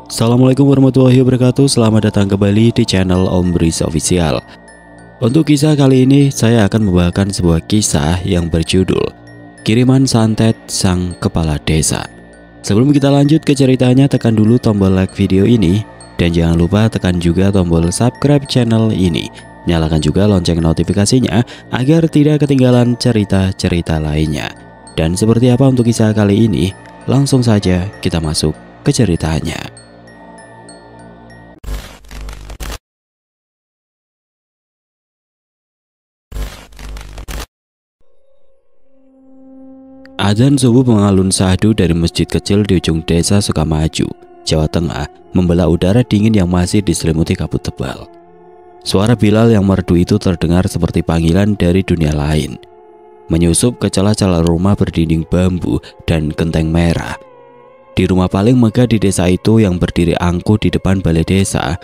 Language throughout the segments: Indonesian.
Assalamualaikum warahmatullahi wabarakatuh. Selamat datang kembali di channel Om Bris Official. Untuk kisah kali ini saya akan membawakan sebuah kisah yang berjudul Kiriman Santet Sang Kepala Desa. Sebelum kita lanjut ke ceritanya, tekan dulu tombol like video ini dan jangan lupa tekan juga tombol subscribe channel ini. Nyalakan juga lonceng notifikasinya agar tidak ketinggalan cerita-cerita lainnya. Dan seperti apa untuk kisah kali ini? Langsung saja kita masuk ke ceritanya. Adzan subuh mengalun syahdu dari masjid kecil di ujung desa Sukamaju, Jawa Tengah, membelah udara dingin yang masih diselimuti kabut tebal. Suara Bilal yang merdu itu terdengar seperti panggilan dari dunia lain. Menyusup ke celah-celah rumah berdinding bambu dan genteng merah. Di rumah paling megah di desa itu yang berdiri angkuh di depan balai desa,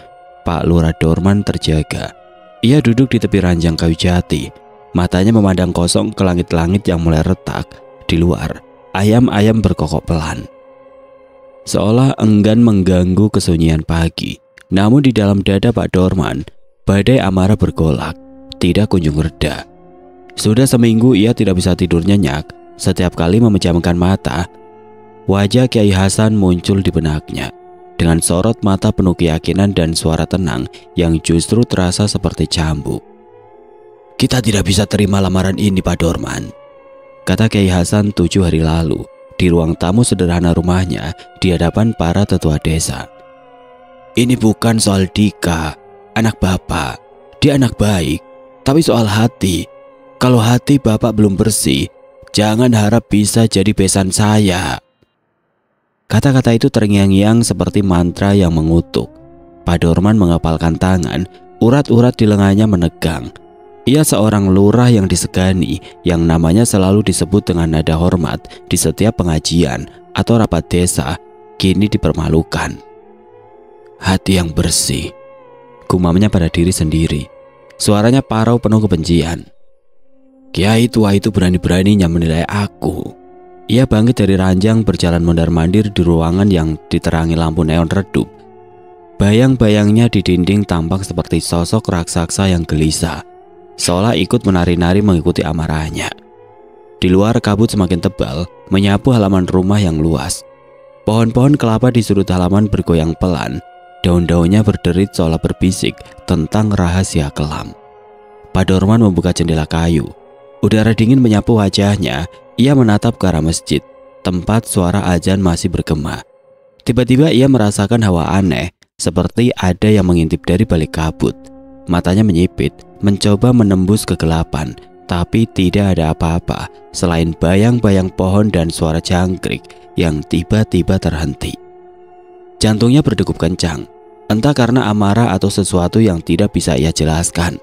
Pak Lurah Dorman terjaga. Ia duduk di tepi ranjang kayu jati, matanya memandang kosong ke langit-langit yang mulai retak. Di luar, ayam-ayam berkokok pelan, seolah enggan mengganggu kesunyian pagi. Namun di dalam dada Pak Dorman, badai amarah bergolak, tidak kunjung reda. Sudah seminggu ia tidak bisa tidur nyenyak. Setiap kali memejamkan mata, wajah Kiai Hasan muncul di benaknya, dengan sorot mata penuh keyakinan dan suara tenang yang justru terasa seperti cambuk. "Kita tidak bisa terima lamaran ini, Pak Dorman," kata Kiai Hasan 7 hari lalu di ruang tamu sederhana rumahnya di hadapan para tetua desa. "Ini bukan soal Dika, anak Bapak. Dia anak baik, tapi soal hati. Kalau hati Bapak belum bersih, jangan harap bisa jadi besan saya." Kata-kata itu terngiang-ngiang seperti mantra yang mengutuk. Pak Dorman mengepalkan tangan, urat-urat di lengannya menegang. Ia seorang lurah yang disegani, yang namanya selalu disebut dengan nada hormat di setiap pengajian atau rapat desa, kini dipermalukan. "Hati yang bersih," gumamnya pada diri sendiri. Suaranya parau penuh kebencian. "Kiai tua itu berani-beraninya menilai aku." Ia bangkit dari ranjang, berjalan mondar-mandir di ruangan yang diterangi lampu neon redup. Bayang-bayangnya di dinding tampak seperti sosok raksasa yang gelisah, seolah ikut menari-nari mengikuti amarahnya. Di luar kabut semakin tebal, menyapu halaman rumah yang luas. Pohon-pohon kelapa di sudut halaman bergoyang pelan, daun-daunnya berderit seolah berbisik tentang rahasia kelam. Pak Dorman membuka jendela kayu. Udara dingin menyapu wajahnya. Ia menatap ke arah masjid, tempat suara azan masih bergema. Tiba-tiba ia merasakan hawa aneh, seperti ada yang mengintip dari balik kabut. Matanya menyipit, mencoba menembus kegelapan, tapi tidak ada apa-apa selain bayang-bayang pohon dan suara jangkrik yang tiba-tiba terhenti. Jantungnya berdegup kencang, entah karena amarah atau sesuatu yang tidak bisa ia jelaskan.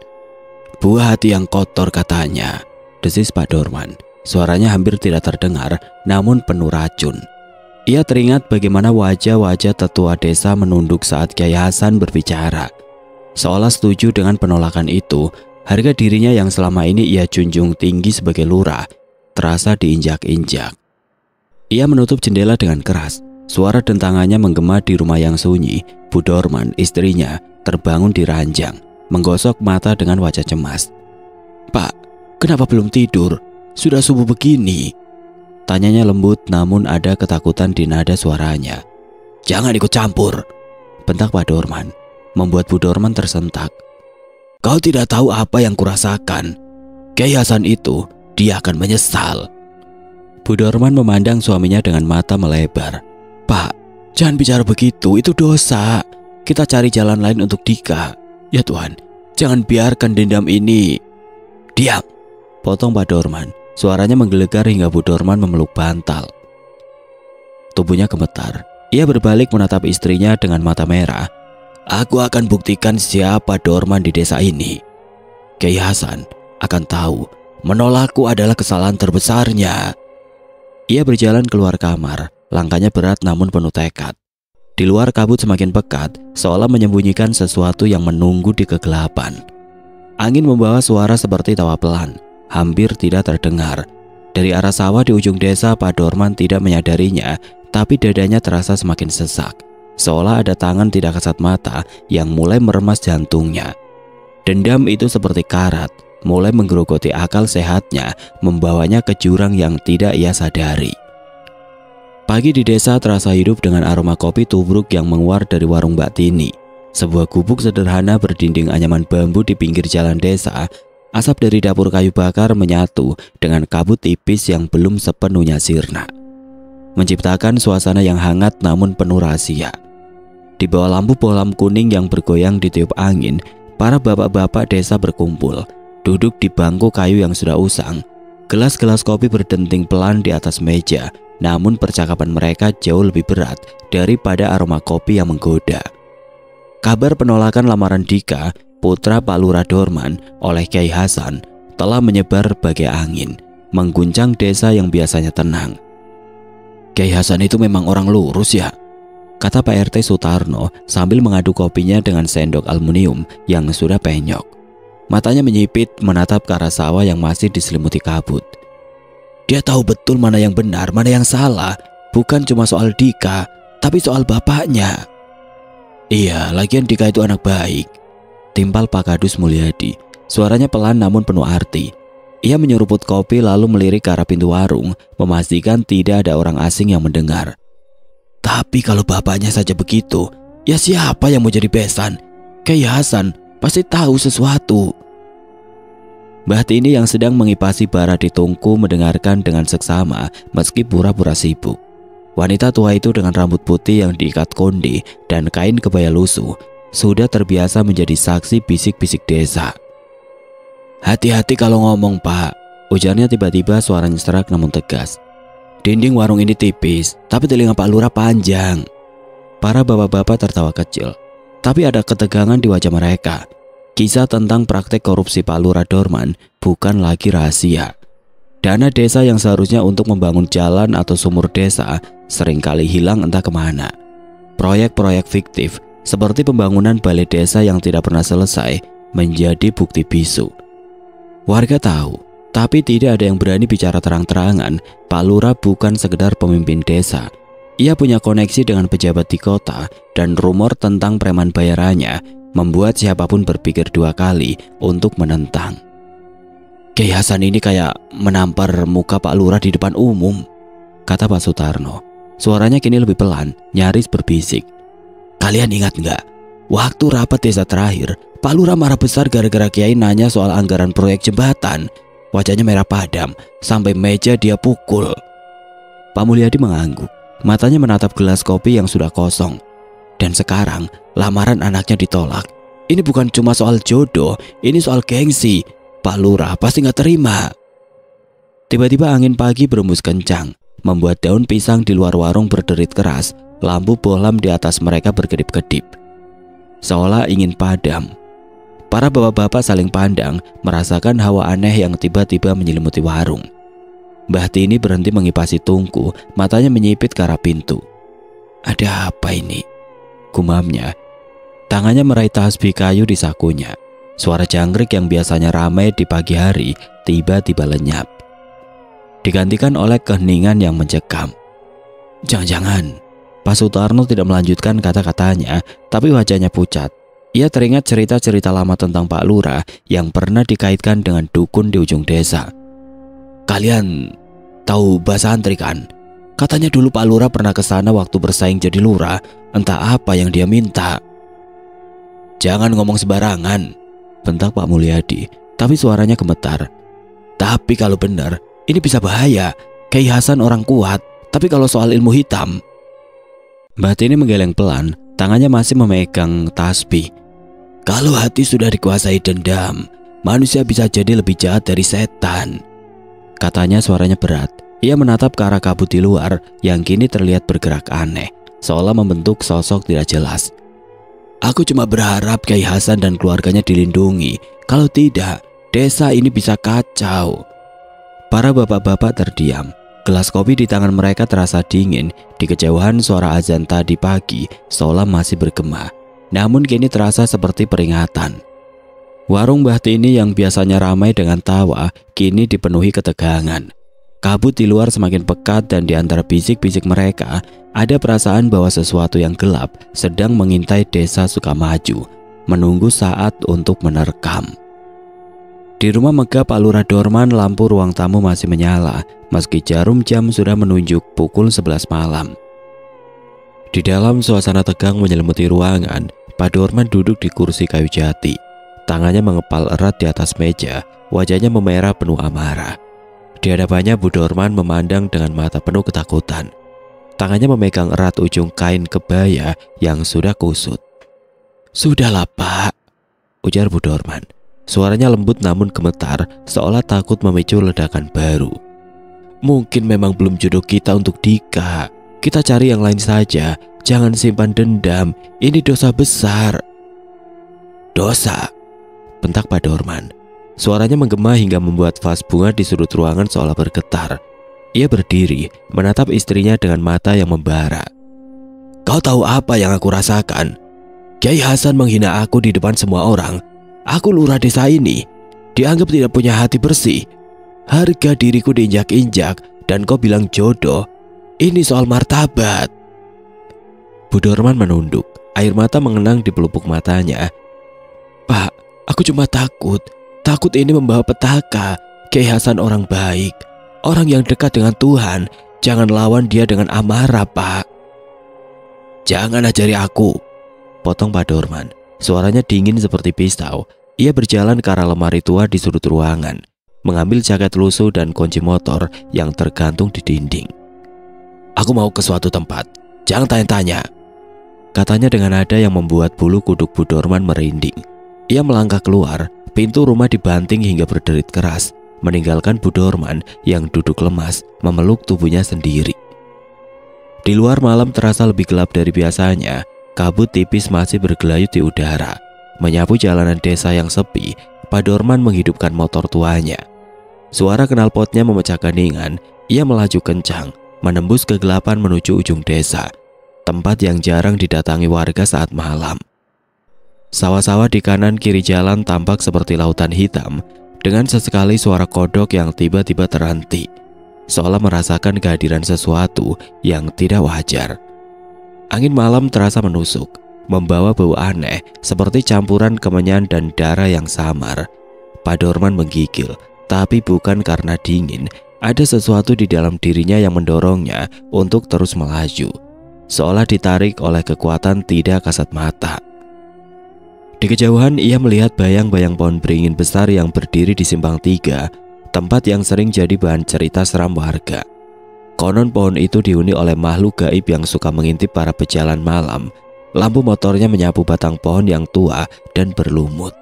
"Buah hati yang kotor," katanya, desis Pak Dorman. Suaranya hampir tidak terdengar, namun penuh racun. Ia teringat bagaimana wajah-wajah tetua desa menunduk saat Kiai Hasan berbicara. Seolah setuju dengan penolakan itu, harga dirinya yang selama ini ia junjung tinggi sebagai lurah terasa diinjak-injak. Ia menutup jendela dengan keras. Suara dentangannya menggema di rumah yang sunyi. Bu Dorman, istrinya, terbangun di ranjang, menggosok mata dengan wajah cemas. "Pak, kenapa belum tidur? Sudah subuh begini," tanyanya lembut, namun ada ketakutan di nada suaranya. "Jangan ikut campur," bentak Pak Dorman, membuat Bu Dorman tersentak. "Kau tidak tahu apa yang kurasakan. Kiai Hasan itu, dia akan menyesal." Bu Dorman memandang suaminya dengan mata melebar. "Pak, jangan bicara begitu, itu dosa. Kita cari jalan lain untuk Dika. Ya Tuhan, jangan biarkan dendam ini." "Diam," potong Pak Dorman. Suaranya menggelegar hingga Bu Dorman memeluk bantal. Tubuhnya gemetar. Ia berbalik menatap istrinya dengan mata merah. "Aku akan buktikan siapa Dorman di desa ini. Kiai Hasan akan tahu menolakku adalah kesalahan terbesarnya." Ia berjalan keluar kamar, langkahnya berat namun penuh tekad. Di luar kabut semakin pekat, seolah menyembunyikan sesuatu yang menunggu di kegelapan. Angin membawa suara seperti tawa pelan, hampir tidak terdengar. Dari arah sawah di ujung desa, Pak Dorman tidak menyadarinya, tapi dadanya terasa semakin sesak. seolah ada tangan tidak kasat mata yang mulai meremas jantungnya. Dendam itu seperti karat, mulai menggerogoti akal sehatnya, membawanya ke jurang yang tidak ia sadari. Pagi di desa terasa hidup dengan aroma kopi tubruk yang menguar dari warung Mbak Tini. Sebuah gubuk sederhana berdinding anyaman bambu di pinggir jalan desa. Asap dari dapur kayu bakar menyatu dengan kabut tipis yang belum sepenuhnya sirna, menciptakan suasana yang hangat namun penuh rahasia. Di bawah lampu bohlam kuning yang bergoyang ditiup angin, para bapak-bapak desa berkumpul, duduk di bangku kayu yang sudah usang. Gelas-gelas kopi berdenting pelan di atas meja, namun percakapan mereka jauh lebih berat daripada aroma kopi yang menggoda. Kabar penolakan lamaran Dika, putra Pak Lurah Dorman, oleh Kyai Hasan telah menyebar bagai angin, mengguncang desa yang biasanya tenang. "Kyai Hasan itu memang orang lurus ya?" kata Pak RT Sutarno sambil mengaduk kopinya dengan sendok aluminium yang sudah penyok. Matanya menyipit menatap ke arah sawah yang masih diselimuti kabut. "Dia tahu betul mana yang benar, mana yang salah. Bukan cuma soal Dika, tapi soal bapaknya." "Iya, lagian Dika itu anak baik," timpal Pak Kadus Mulyadi. Suaranya pelan namun penuh arti. Ia menyeruput kopi lalu melirik ke arah pintu warung, memastikan tidak ada orang asing yang mendengar. "Tapi kalau bapaknya saja begitu, ya siapa yang mau jadi besan? Kyai Hasan pasti tahu sesuatu." Mbah Tini yang sedang mengipasi bara di tungku mendengarkan dengan seksama meski pura-pura sibuk. Wanita tua itu dengan rambut putih yang diikat konde dan kain kebaya lusuh sudah terbiasa menjadi saksi bisik-bisik desa. "Hati-hati kalau ngomong, Pak," ujarnya tiba-tiba, suaranya serak namun tegas. "Dinding warung ini tipis, tapi telinga Pak Lurah panjang." Para bapak-bapak tertawa kecil, tapi ada ketegangan di wajah mereka. Kisah tentang praktek korupsi Pak Lurah Dorman bukan lagi rahasia. Dana desa yang seharusnya untuk membangun jalan atau sumur desa seringkali hilang entah kemana. Proyek-proyek fiktif seperti pembangunan balai desa yang tidak pernah selesai menjadi bukti bisu. Warga tahu, tapi tidak ada yang berani bicara terang-terangan. Pak Lurah bukan sekedar pemimpin desa. Ia punya koneksi dengan pejabat di kota, dan rumor tentang preman bayarannya membuat siapapun berpikir dua kali untuk menentang. "Kyai Hasan ini kayak menampar muka Pak Lurah di depan umum," kata Pak Sutarno. Suaranya kini lebih pelan, nyaris berbisik. "Kalian ingat nggak? Waktu rapat desa terakhir, Pak Lurah marah besar gara-gara Kiai nanya soal anggaran proyek jembatan. Wajahnya merah padam, sampai meja dia pukul." Pak Mulyadi mengangguk, matanya menatap gelas kopi yang sudah kosong. Dan sekarang lamaran anaknya ditolak. Ini bukan cuma soal jodoh, ini soal gengsi. Pak Lurah pasti nggak terima. Tiba-tiba angin pagi berembus kencang, membuat daun pisang di luar warung berderit keras. Lampu bohlam di atas mereka berkedip-kedip, seolah ingin padam. Para bapak-bapak saling pandang, merasakan hawa aneh yang tiba-tiba menyelimuti warung. Mbah Tini berhenti mengipasi tungku, matanya menyipit ke arah pintu. "Ada apa ini?" gumamnya. Tangannya meraih tasbih kayu di sakunya. Suara jangkrik yang biasanya ramai di pagi hari tiba-tiba lenyap, digantikan oleh keheningan yang mencekam. "Jangan-jangan..." Pak Sutarno tidak melanjutkan kata-katanya, tapi wajahnya pucat. Ia teringat cerita-cerita lama tentang Pak Lurah yang pernah dikaitkan dengan dukun di ujung desa. "Kalian tahu bahasa antri kan? Katanya dulu Pak Lurah pernah ke sana waktu bersaing jadi lurah. Entah apa yang dia minta." "Jangan ngomong sembarangan," bentak Pak Mulyadi, tapi suaranya gemetar. "Tapi kalau benar, ini bisa bahaya. Kyai Hasan orang kuat, tapi kalau soal ilmu hitam..." Mbah Tini menggeleng pelan, tangannya masih memegang tasbih. "Kalau hati sudah dikuasai dendam, manusia bisa jadi lebih jahat dari setan," katanya suaranya berat. Ia menatap ke arah kabut di luar yang kini terlihat bergerak aneh, seolah membentuk sosok tidak jelas. "Aku cuma berharap Kyai Hasan dan keluarganya dilindungi. Kalau tidak, desa ini bisa kacau." Para bapak-bapak terdiam. Gelas kopi di tangan mereka terasa dingin. Di kejauhan suara azan tadi pagi seolah masih bergema, namun kini terasa seperti peringatan. Warung Mbah Tini yang biasanya ramai dengan tawa kini dipenuhi ketegangan. Kabut di luar semakin pekat dan di antara bisik-bisik mereka ada perasaan bahwa sesuatu yang gelap sedang mengintai desa Sukamaju, menunggu saat untuk menerkam. Di rumah megah Pak Lurah Dorman, lampu ruang tamu masih menyala meski jarum jam sudah menunjuk pukul 11 malam. Di dalam suasana tegang menyelimuti ruangan, Pak Dorman duduk di kursi kayu jati. Tangannya mengepal erat di atas meja, wajahnya memerah penuh amarah. Di hadapannya Bu Dorman memandang dengan mata penuh ketakutan. Tangannya memegang erat ujung kain kebaya yang sudah kusut. "Sudahlah Pak," ujar Bu Dorman. Suaranya lembut namun gemetar, seolah takut memicu ledakan baru. "Mungkin memang belum jodoh kita untuk Dika. Kita cari yang lain saja. Jangan simpan dendam. Ini dosa besar." "Dosa?" bentak Pak Dorman. Suaranya menggema hingga membuat vas bunga di sudut ruangan seolah bergetar. Ia berdiri, menatap istrinya dengan mata yang membara. "Kau tahu apa yang aku rasakan? Kiai Hasan menghina aku di depan semua orang. Aku lurah desa ini, dianggap tidak punya hati bersih. Harga diriku diinjak-injak dan kau bilang jodoh. Ini soal martabat." Bu Dorman menunduk, air mata mengenang di pelupuk matanya. "Pak, aku cuma takut ini membawa petaka. Kiai Hasan orang baik, orang yang dekat dengan Tuhan. Jangan lawan dia dengan amarah, Pak." "Jangan ajari aku," potong Pak Dorman. Suaranya dingin seperti pisau. Ia berjalan ke arah lemari tua di sudut ruangan, mengambil jaket lusuh dan kunci motor yang tergantung di dinding. "Aku mau ke suatu tempat, jangan tanya-tanya," katanya dengan nada yang membuat bulu kuduk Bu Dorman merinding. Ia melangkah keluar, pintu rumah dibanting hingga berderit keras, meninggalkan Bu Dorman yang duduk lemas memeluk tubuhnya sendiri. Di luar malam terasa lebih gelap dari biasanya. Kabut tipis masih bergelayut di udara, menyapu jalanan desa yang sepi. Pak Dorman menghidupkan motor tuanya. Suara knalpotnya memecah keningan. Ia melaju kencang, menembus kegelapan menuju ujung desa, tempat yang jarang didatangi warga saat malam. Sawah-sawah di kanan kiri jalan tampak seperti lautan hitam, dengan sesekali suara kodok yang tiba-tiba terhenti, seolah merasakan kehadiran sesuatu yang tidak wajar. Angin malam terasa menusuk, membawa bau aneh seperti campuran kemenyan dan darah yang samar. Pak Dorman menggigil, tapi bukan karena dingin. Ada sesuatu di dalam dirinya yang mendorongnya untuk terus melaju, seolah ditarik oleh kekuatan tidak kasat mata. Di kejauhan ia melihat bayang-bayang pohon beringin besar yang berdiri di Simpang 3, tempat yang sering jadi bahan cerita seram warga. Konon pohon itu dihuni oleh makhluk gaib yang suka mengintip para pejalan malam. Lampu motornya menyapu batang pohon yang tua dan berlumut.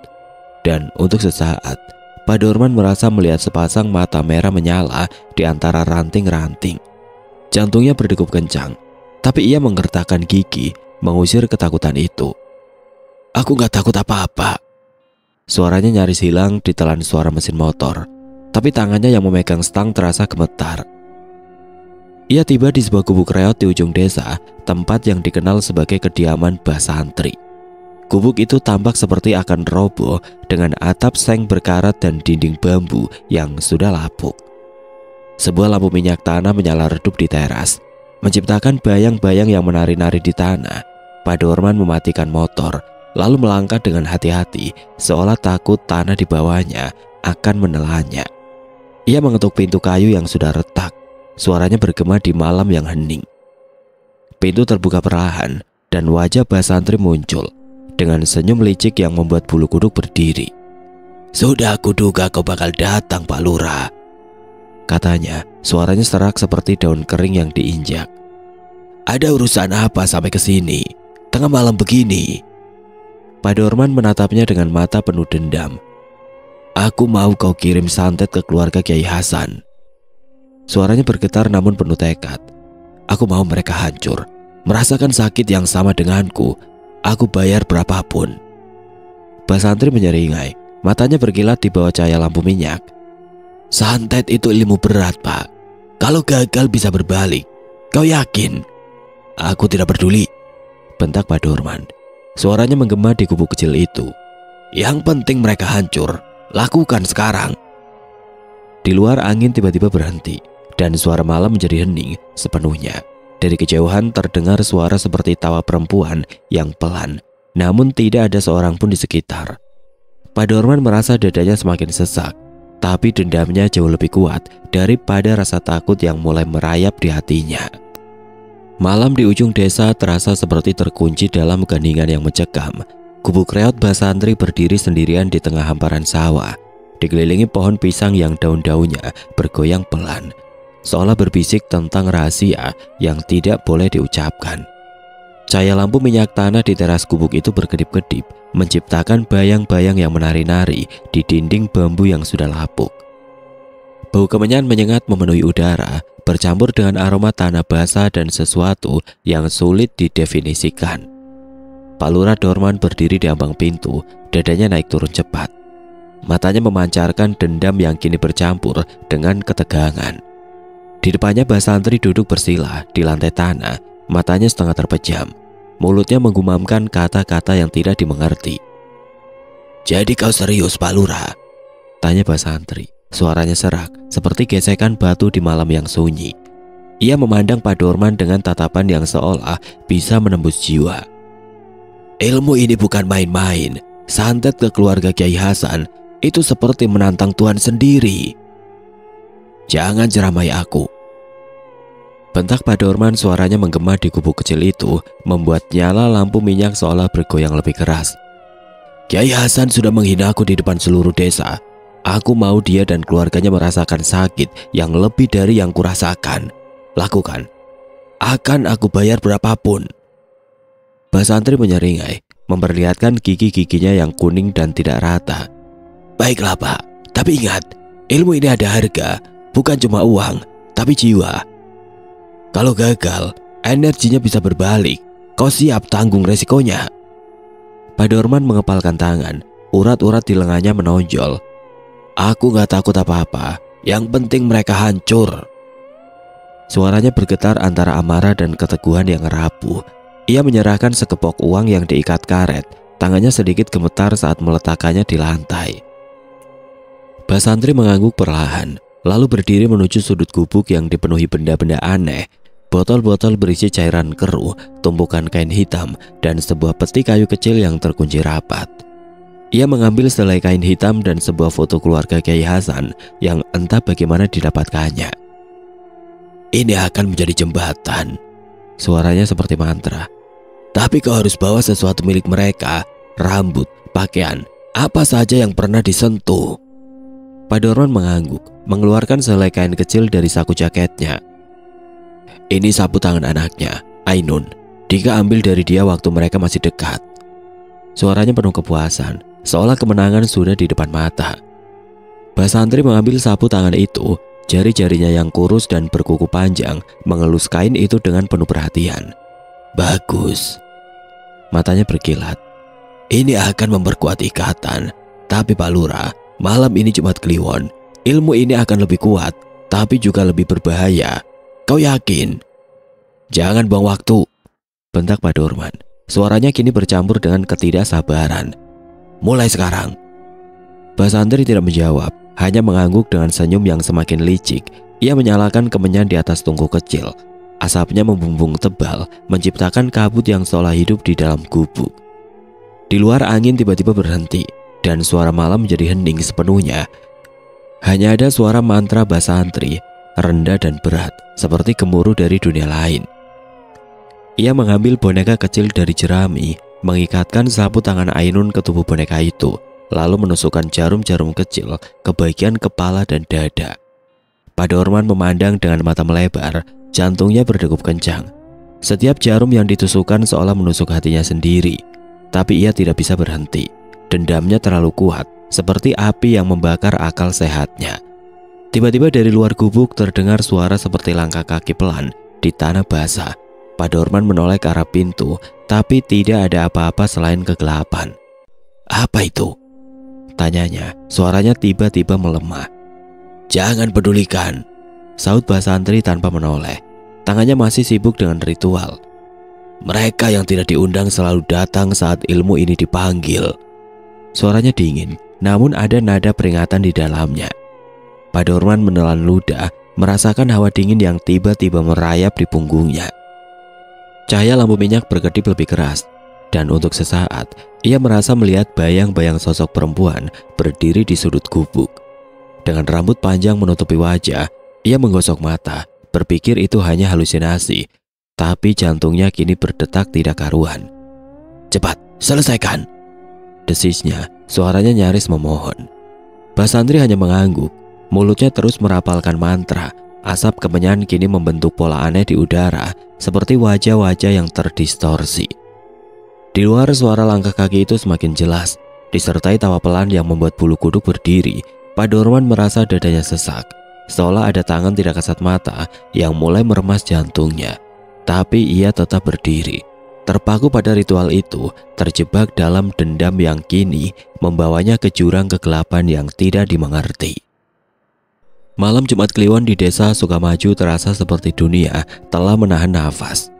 Dan untuk sesaat, Pak Dorman merasa melihat sepasang mata merah menyala di antara ranting-ranting. Jantungnya berdegup kencang, tapi ia menggertakkan gigi, mengusir ketakutan itu. "Aku gak takut apa-apa." Suaranya nyaris hilang ditelan suara mesin motor, tapi tangannya yang memegang stang terasa gemetar. Ia tiba di sebuah gubuk reot di ujung desa, tempat yang dikenal sebagai kediaman Mbah Santri. Gubuk itu tampak seperti akan roboh dengan atap seng berkarat dan dinding bambu yang sudah lapuk. Sebuah lampu minyak tanah menyala redup di teras, menciptakan bayang-bayang yang menari-nari di tanah. Pak Dorman mematikan motor, lalu melangkah dengan hati-hati, seolah takut tanah di bawahnya akan menelannya. Ia mengetuk pintu kayu yang sudah retak. Suaranya bergema di malam yang hening. Pintu terbuka perlahan dan wajah Mbah Santri muncul dengan senyum licik yang membuat bulu kuduk berdiri. "Sudah kuduga kau bakal datang, Pak Lurah," katanya. Suaranya serak seperti daun kering yang diinjak. "Ada urusan apa sampai ke sini tengah malam begini?" Pak Dorman menatapnya dengan mata penuh dendam. "Aku mau kau kirim santet ke keluarga Kiai Hasan." Suaranya bergetar namun penuh tekad. "Aku mau mereka hancur, merasakan sakit yang sama denganku. Aku bayar berapapun." Mbah Santri menyeringai, matanya berkilat di bawah cahaya lampu minyak. "Santet itu ilmu berat, Pak. Kalau gagal bisa berbalik. Kau yakin?" "Aku tidak peduli," bentak Pak Dorman. Suaranya menggema di gubuk kecil itu. "Yang penting mereka hancur. Lakukan sekarang." Di luar angin tiba-tiba berhenti. dan suara malam menjadi hening sepenuhnya. Dari kejauhan terdengar suara seperti tawa perempuan yang pelan, namun tidak ada seorang pun di sekitar. Pak Dorman merasa dadanya semakin sesak, tapi dendamnya jauh lebih kuat daripada rasa takut yang mulai merayap di hatinya. Malam di ujung desa terasa seperti terkunci dalam keheningan yang mencekam. Gubuk reot Mbah Santri berdiri sendirian di tengah hamparan sawah, dikelilingi pohon pisang yang daun-daunnya bergoyang pelan, seolah berbisik tentang rahasia yang tidak boleh diucapkan. Cahaya lampu minyak tanah di teras gubuk itu berkedip-kedip, menciptakan bayang-bayang yang menari-nari di dinding bambu yang sudah lapuk. Bau kemenyan menyengat memenuhi udara, bercampur dengan aroma tanah basah dan sesuatu yang sulit didefinisikan. Pak Lurah Dorman berdiri di ambang pintu, dadanya naik turun cepat. Matanya memancarkan dendam yang kini bercampur dengan ketegangan. Di depannya Mbah Santri duduk bersila di lantai tanah, matanya setengah terpejam. Mulutnya menggumamkan kata-kata yang tidak dimengerti. "Jadi kau serius, Pak Lurah?" tanya Mbah Santri. Suaranya serak, seperti gesekan batu di malam yang sunyi. Ia memandang Pak Dorman dengan tatapan yang seolah bisa menembus jiwa. "Ilmu ini bukan main-main. Santet ke keluarga Kiai Hasan itu seperti menantang Tuhan sendiri. Jangan ceramai aku." Bentak Pak Dorman, suaranya menggema di gubuk kecil itu, membuat nyala lampu minyak seolah bergoyang lebih keras. "Kiai Hasan sudah menghina aku di depan seluruh desa. Aku mau dia dan keluarganya merasakan sakit yang lebih dari yang kurasakan. Lakukan. Akan aku bayar berapapun." Mbah Santri menyeringai, memperlihatkan gigi-giginya yang kuning dan tidak rata. "Baiklah Pak, tapi ingat, ilmu ini ada harga, bukan cuma uang, tapi jiwa. Kalau gagal, energinya bisa berbalik. Kau siap tanggung resikonya?" Pak Dorman mengepalkan tangan, urat-urat di lengannya menonjol. "Aku gak takut apa-apa, yang penting mereka hancur." Suaranya bergetar antara amarah dan keteguhan yang rapuh. Ia menyerahkan sekepok uang yang diikat karet, tangannya sedikit gemetar saat meletakkannya di lantai. Mbah Santri mengangguk perlahan, lalu berdiri menuju sudut gubuk yang dipenuhi benda-benda aneh. Botol-botol berisi cairan keruh, tumpukan kain hitam, dan sebuah peti kayu kecil yang terkunci rapat. Ia mengambil selai kain hitam dan sebuah foto keluarga Kiai Hasan yang entah bagaimana didapatkannya. "Ini akan menjadi jembatan," suaranya seperti mantra. "Tapi kau harus bawa sesuatu milik mereka, rambut, pakaian, apa saja yang pernah disentuh." Pak Dorman mengangguk, mengeluarkan selai kain kecil dari saku jaketnya. "Ini sapu tangan anaknya, Ainun. Dika ambil dari dia waktu mereka masih dekat." Suaranya penuh kepuasan, seolah kemenangan sudah di depan mata. Mbah Santri mengambil sapu tangan itu, jari-jarinya yang kurus dan berkuku panjang mengelus kain itu dengan penuh perhatian. "Bagus." Matanya berkilat. "Ini akan memperkuat ikatan. Tapi Pak Lurah, malam ini Jumat Kliwon. Ilmu ini akan lebih kuat, tapi juga lebih berbahaya. Kau yakin?" "Jangan buang waktu," bentak Pak Dorman. Suaranya kini bercampur dengan ketidaksabaran. "Mulai sekarang." Mbah Santri tidak menjawab, hanya mengangguk dengan senyum yang semakin licik. Ia menyalakan kemenyan di atas tungku kecil. Asapnya membumbung tebal, menciptakan kabut yang seolah hidup di dalam gubuk. Di luar angin tiba-tiba berhenti, dan suara malam menjadi hening sepenuhnya. Hanya ada suara mantra Mbah Santri, rendah dan berat, seperti gemuruh dari dunia lain. Ia mengambil boneka kecil dari jerami, mengikatkan sapu tangan Ainun ke tubuh boneka itu, lalu menusukkan jarum-jarum kecil ke bagian kepala dan dada. Pak Dorman memandang dengan mata melebar, jantungnya berdegup kencang. Setiap jarum yang ditusukkan seolah menusuk hatinya sendiri, tapi ia tidak bisa berhenti. Dendamnya terlalu kuat, seperti api yang membakar akal sehatnya. Tiba-tiba dari luar gubuk terdengar suara seperti langkah kaki pelan di tanah basah. Pak Dorman menoleh ke arah pintu, tapi tidak ada apa-apa selain kegelapan. "Apa itu?" tanyanya. Suaranya tiba-tiba melemah. "Jangan pedulikan," saut Mbah Santri tanpa menoleh. Tangannya masih sibuk dengan ritual. "Mereka yang tidak diundang selalu datang saat ilmu ini dipanggil." Suaranya dingin, namun ada nada peringatan di dalamnya. Pak Dorman menelan ludah, merasakan hawa dingin yang tiba-tiba merayap di punggungnya. Cahaya lampu minyak berkedip lebih keras, dan untuk sesaat ia merasa melihat bayang-bayang sosok perempuan berdiri di sudut gubuk. Dengan rambut panjang menutupi wajah, ia menggosok mata, berpikir itu hanya halusinasi, tapi jantungnya kini berdetak tidak karuan. "Cepat, selesaikan!" desisnya, suaranya nyaris memohon. Basantri hanya mengangguk, mulutnya terus merapalkan mantra. Asap kemenyan kini membentuk pola aneh di udara, seperti wajah-wajah yang terdistorsi. Di luar, suara langkah kaki itu semakin jelas, disertai tawa pelan yang membuat bulu kuduk berdiri. Pak Dorman merasa dadanya sesak, seolah ada tangan tidak kasat mata yang mulai meremas jantungnya. Tapi ia tetap berdiri, terpaku pada ritual itu, terjebak dalam dendam yang kini membawanya ke jurang kegelapan yang tidak dimengerti. Malam Jumat Kliwon di desa Sukamaju terasa seperti dunia telah menahan nafas.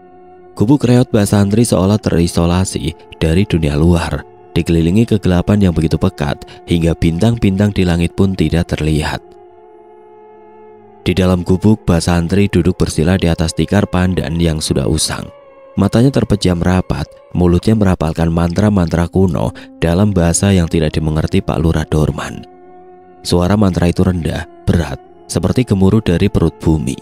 Gubuk reot Basantri seolah terisolasi dari dunia luar, dikelilingi kegelapan yang begitu pekat hingga bintang-bintang di langit pun tidak terlihat. Di dalam gubuk, Basantri duduk bersila di atas tikar pandan yang sudah usang. Matanya terpejam rapat, mulutnya merapalkan mantra-mantra kuno dalam bahasa yang tidak dimengerti Pak Lurah Dorman. Suara mantra itu rendah, berat, seperti gemuruh dari perut bumi,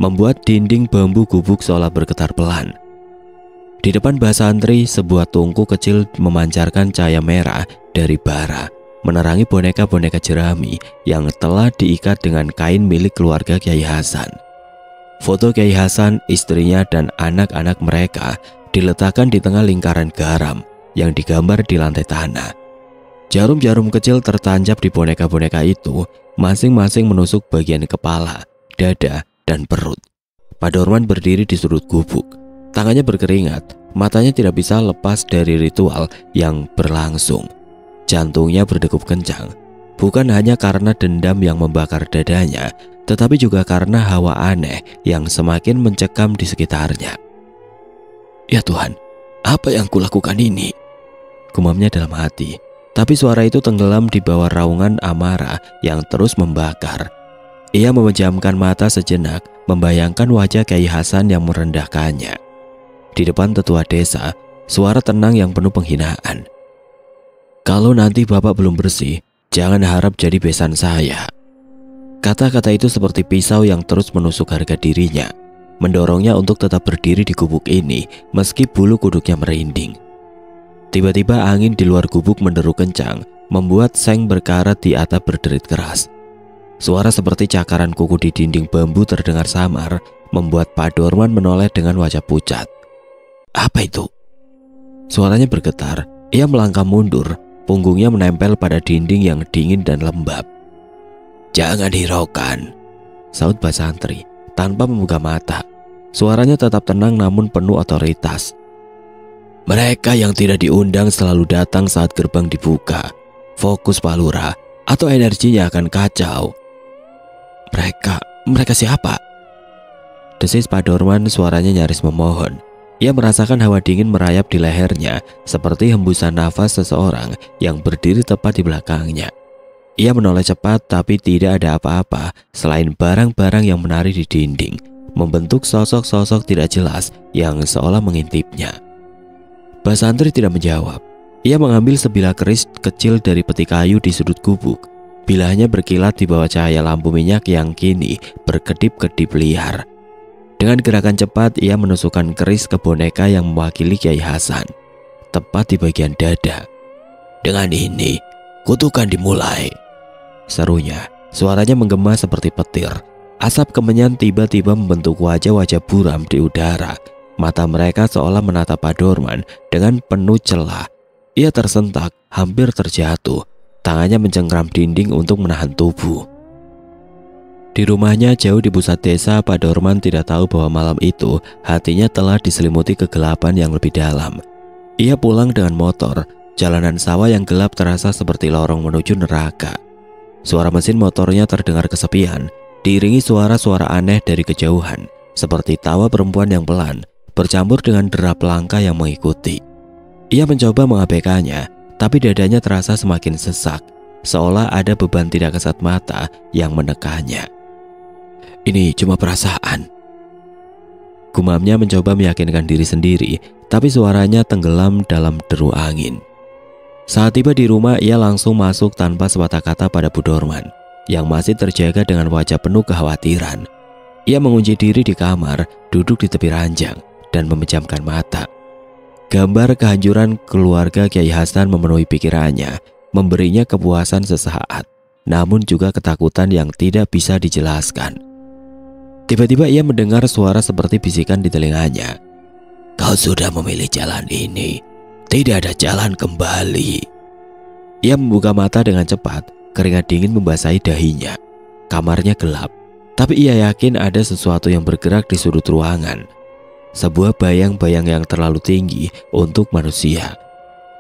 membuat dinding bambu gubuk seolah bergetar pelan. Di depan Basantri, sebuah tungku kecil memancarkan cahaya merah dari bara, menerangi boneka-boneka jerami yang telah diikat dengan kain milik keluarga Kyai Hasan. Foto Kyai Hasan, istrinya, dan anak-anak mereka diletakkan di tengah lingkaran garam yang digambar di lantai tanah. Jarum-jarum kecil tertancap di boneka-boneka itu, masing-masing menusuk bagian kepala, dada, dan perut. Pak Dorman berdiri di sudut gubuk. Tangannya berkeringat, matanya tidak bisa lepas dari ritual yang berlangsung. Jantungnya berdegup kencang, bukan hanya karena dendam yang membakar dadanya, tetapi juga karena hawa aneh yang semakin mencekam di sekitarnya. "Ya Tuhan, apa yang kulakukan ini?" gumamnya dalam hati. Tapi suara itu tenggelam di bawah raungan amarah yang terus membakar. Ia memejamkan mata sejenak, membayangkan wajah Kyai Hasan yang merendahkannya. Di depan tetua desa, suara tenang yang penuh penghinaan. "Kalau nanti Bapak belum bersih, jangan harap jadi besan saya." Kata-kata itu seperti pisau yang terus menusuk harga dirinya, mendorongnya untuk tetap berdiri di gubuk ini meski bulu kuduknya merinding. Tiba-tiba angin di luar gubuk menderu kencang, membuat seng berkarat di atap berderit keras. Suara seperti cakaran kuku di dinding bambu terdengar samar, membuat Pak Dorman menoleh dengan wajah pucat. "Apa itu?" Suaranya bergetar. Ia melangkah mundur, punggungnya menempel pada dinding yang dingin dan lembab. "Jangan hiraukan," saut Basantri tanpa membuka mata. Suaranya tetap tenang namun penuh otoritas. "Mereka yang tidak diundang selalu datang saat gerbang dibuka. Fokus Pak Lurah, atau energinya akan kacau." Mereka siapa?" desis Pak Dorman, suaranya nyaris memohon. Ia merasakan hawa dingin merayap di lehernya, seperti hembusan nafas seseorang yang berdiri tepat di belakangnya. Ia menoleh cepat, tapi tidak ada apa-apa selain barang-barang yang menari di dinding, membentuk sosok-sosok tidak jelas yang seolah mengintipnya. Basantri tidak menjawab. Ia mengambil sebilah keris kecil dari peti kayu di sudut gubuk. Bilahnya berkilat di bawah cahaya lampu minyak yang kini berkedip-kedip liar. Dengan gerakan cepat, ia menusukkan keris ke boneka yang mewakili Kyai Hasan, tepat di bagian dada. "Dengan ini, kutukan dimulai," serunya. Suaranya menggema seperti petir. Asap kemenyan tiba-tiba membentuk wajah-wajah buram di udara. Mata mereka seolah menatap Pak Dorman dengan penuh celah. Ia tersentak, hampir terjatuh. Tangannya mencengkram dinding untuk menahan tubuh. Di rumahnya jauh di pusat desa, Pak Dorman tidak tahu bahwa malam itu hatinya telah diselimuti kegelapan yang lebih dalam. Ia pulang dengan motor. Jalanan sawah yang gelap terasa seperti lorong menuju neraka. Suara mesin motornya terdengar kesepian, diiringi suara-suara aneh dari kejauhan, seperti tawa perempuan yang pelan, bercampur dengan derap langkah yang mengikuti. Ia mencoba mengabaikannya, tapi dadanya terasa semakin sesak, seolah ada beban tidak kasat mata yang menekannya. Ini cuma perasaan. Gumamnya mencoba meyakinkan diri sendiri, tapi suaranya tenggelam dalam deru angin. Saat tiba di rumah, ia langsung masuk tanpa sepatah kata pada Bu Dorman yang masih terjaga dengan wajah penuh kekhawatiran. Ia mengunci diri di kamar, duduk di tepi ranjang, dan memejamkan mata. Gambar kehancuran keluarga Kiai Hasan memenuhi pikirannya, memberinya kepuasan sesaat, namun juga ketakutan yang tidak bisa dijelaskan. Tiba-tiba ia mendengar suara seperti bisikan di telinganya. Kau sudah memilih jalan ini, tidak ada jalan kembali. Ia membuka mata dengan cepat, keringat dingin membasahi dahinya. Kamarnya gelap, tapi ia yakin ada sesuatu yang bergerak di sudut ruangan. Sebuah bayang-bayang yang terlalu tinggi untuk manusia.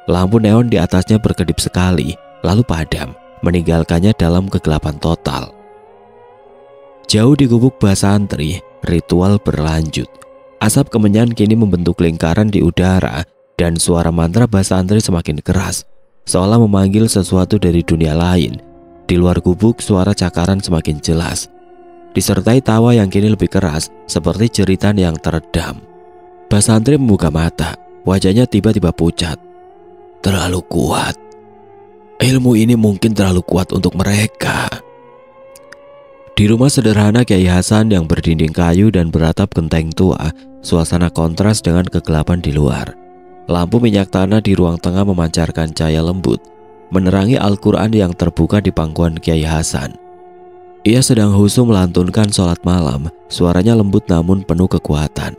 Lampu neon di atasnya berkedip sekali, lalu padam, meninggalkannya dalam kegelapan total. Jauh di gubuk Mbah Santri, ritual berlanjut. Asap kemenyan kini membentuk lingkaran di udara, dan suara mantra Mbah Santri semakin keras, seolah memanggil sesuatu dari dunia lain. Di luar gubuk, suara cakaran semakin jelas, disertai tawa yang kini lebih keras, seperti jeritan yang teredam. Mbah Santri membuka mata, wajahnya tiba-tiba pucat. Terlalu kuat. Ilmu ini mungkin terlalu kuat untuk mereka. Di rumah sederhana Kiai Hasan yang berdinding kayu dan beratap genteng tua, suasana kontras dengan kegelapan di luar. Lampu minyak tanah di ruang tengah memancarkan cahaya lembut, menerangi Al-Quran yang terbuka di pangkuan Kiai Hasan. Ia sedang khusyuk melantunkan sholat malam, suaranya lembut namun penuh kekuatan.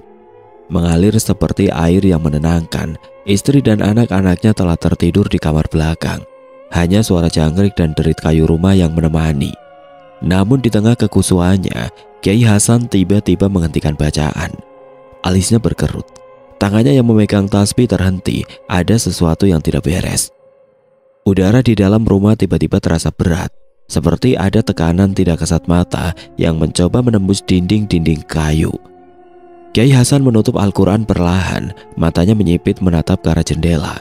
Mengalir seperti air yang menenangkan. Istri dan anak-anaknya telah tertidur di kamar belakang. Hanya suara jangkrik dan derit kayu rumah yang menemani. Namun di tengah kekusuhannya, Kiai Hasan tiba-tiba menghentikan bacaan. Alisnya berkerut. Tangannya yang memegang tasbih terhenti. Ada sesuatu yang tidak beres. Udara di dalam rumah tiba-tiba terasa berat, seperti ada tekanan tidak kasat mata yang mencoba menembus dinding-dinding kayu. Kiai Hasan menutup Al-Quran perlahan, matanya menyipit menatap ke arah jendela.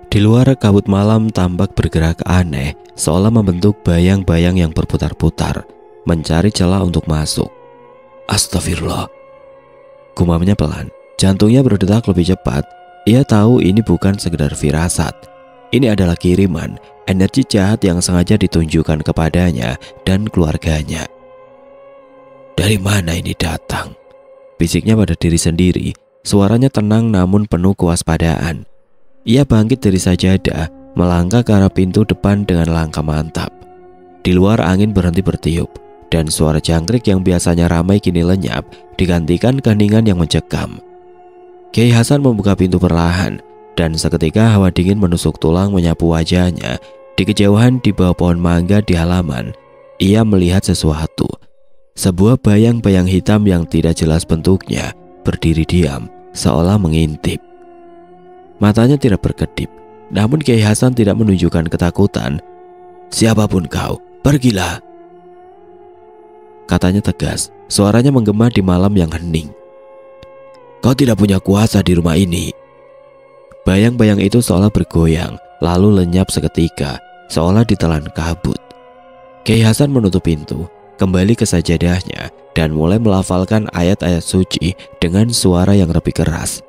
Di luar, kabut malam tampak bergerak aneh, seolah membentuk bayang-bayang yang berputar-putar, mencari celah untuk masuk. Astagfirullah. Gumamnya pelan, jantungnya berdetak lebih cepat. Ia tahu ini bukan sekedar firasat. Ini adalah kiriman, energi jahat yang sengaja ditunjukkan kepadanya dan keluarganya. Dari mana ini datang? Bisiknya pada diri sendiri, suaranya tenang namun penuh kewaspadaan. Ia bangkit dari sajadah, melangkah ke arah pintu depan dengan langkah mantap. Di luar angin berhenti bertiup, dan suara jangkrik yang biasanya ramai kini lenyap, digantikan keheningan yang mencekam. Kiai Hasan membuka pintu perlahan, dan seketika hawa dingin menusuk tulang menyapu wajahnya. Di kejauhan di bawah pohon mangga di halaman, ia melihat sesuatu. Sebuah bayang-bayang hitam yang tidak jelas bentuknya, berdiri diam, seolah mengintip. Matanya tidak berkedip, namun Kiai Hasan tidak menunjukkan ketakutan. Siapapun kau, pergilah, katanya tegas. Suaranya menggema di malam yang hening. Kau tidak punya kuasa di rumah ini. Bayang-bayang itu seolah bergoyang, lalu lenyap seketika, seolah ditelan kabut. Kiai Hasan menutup pintu, kembali ke sajadahnya, dan mulai melafalkan ayat-ayat suci dengan suara yang lebih keras.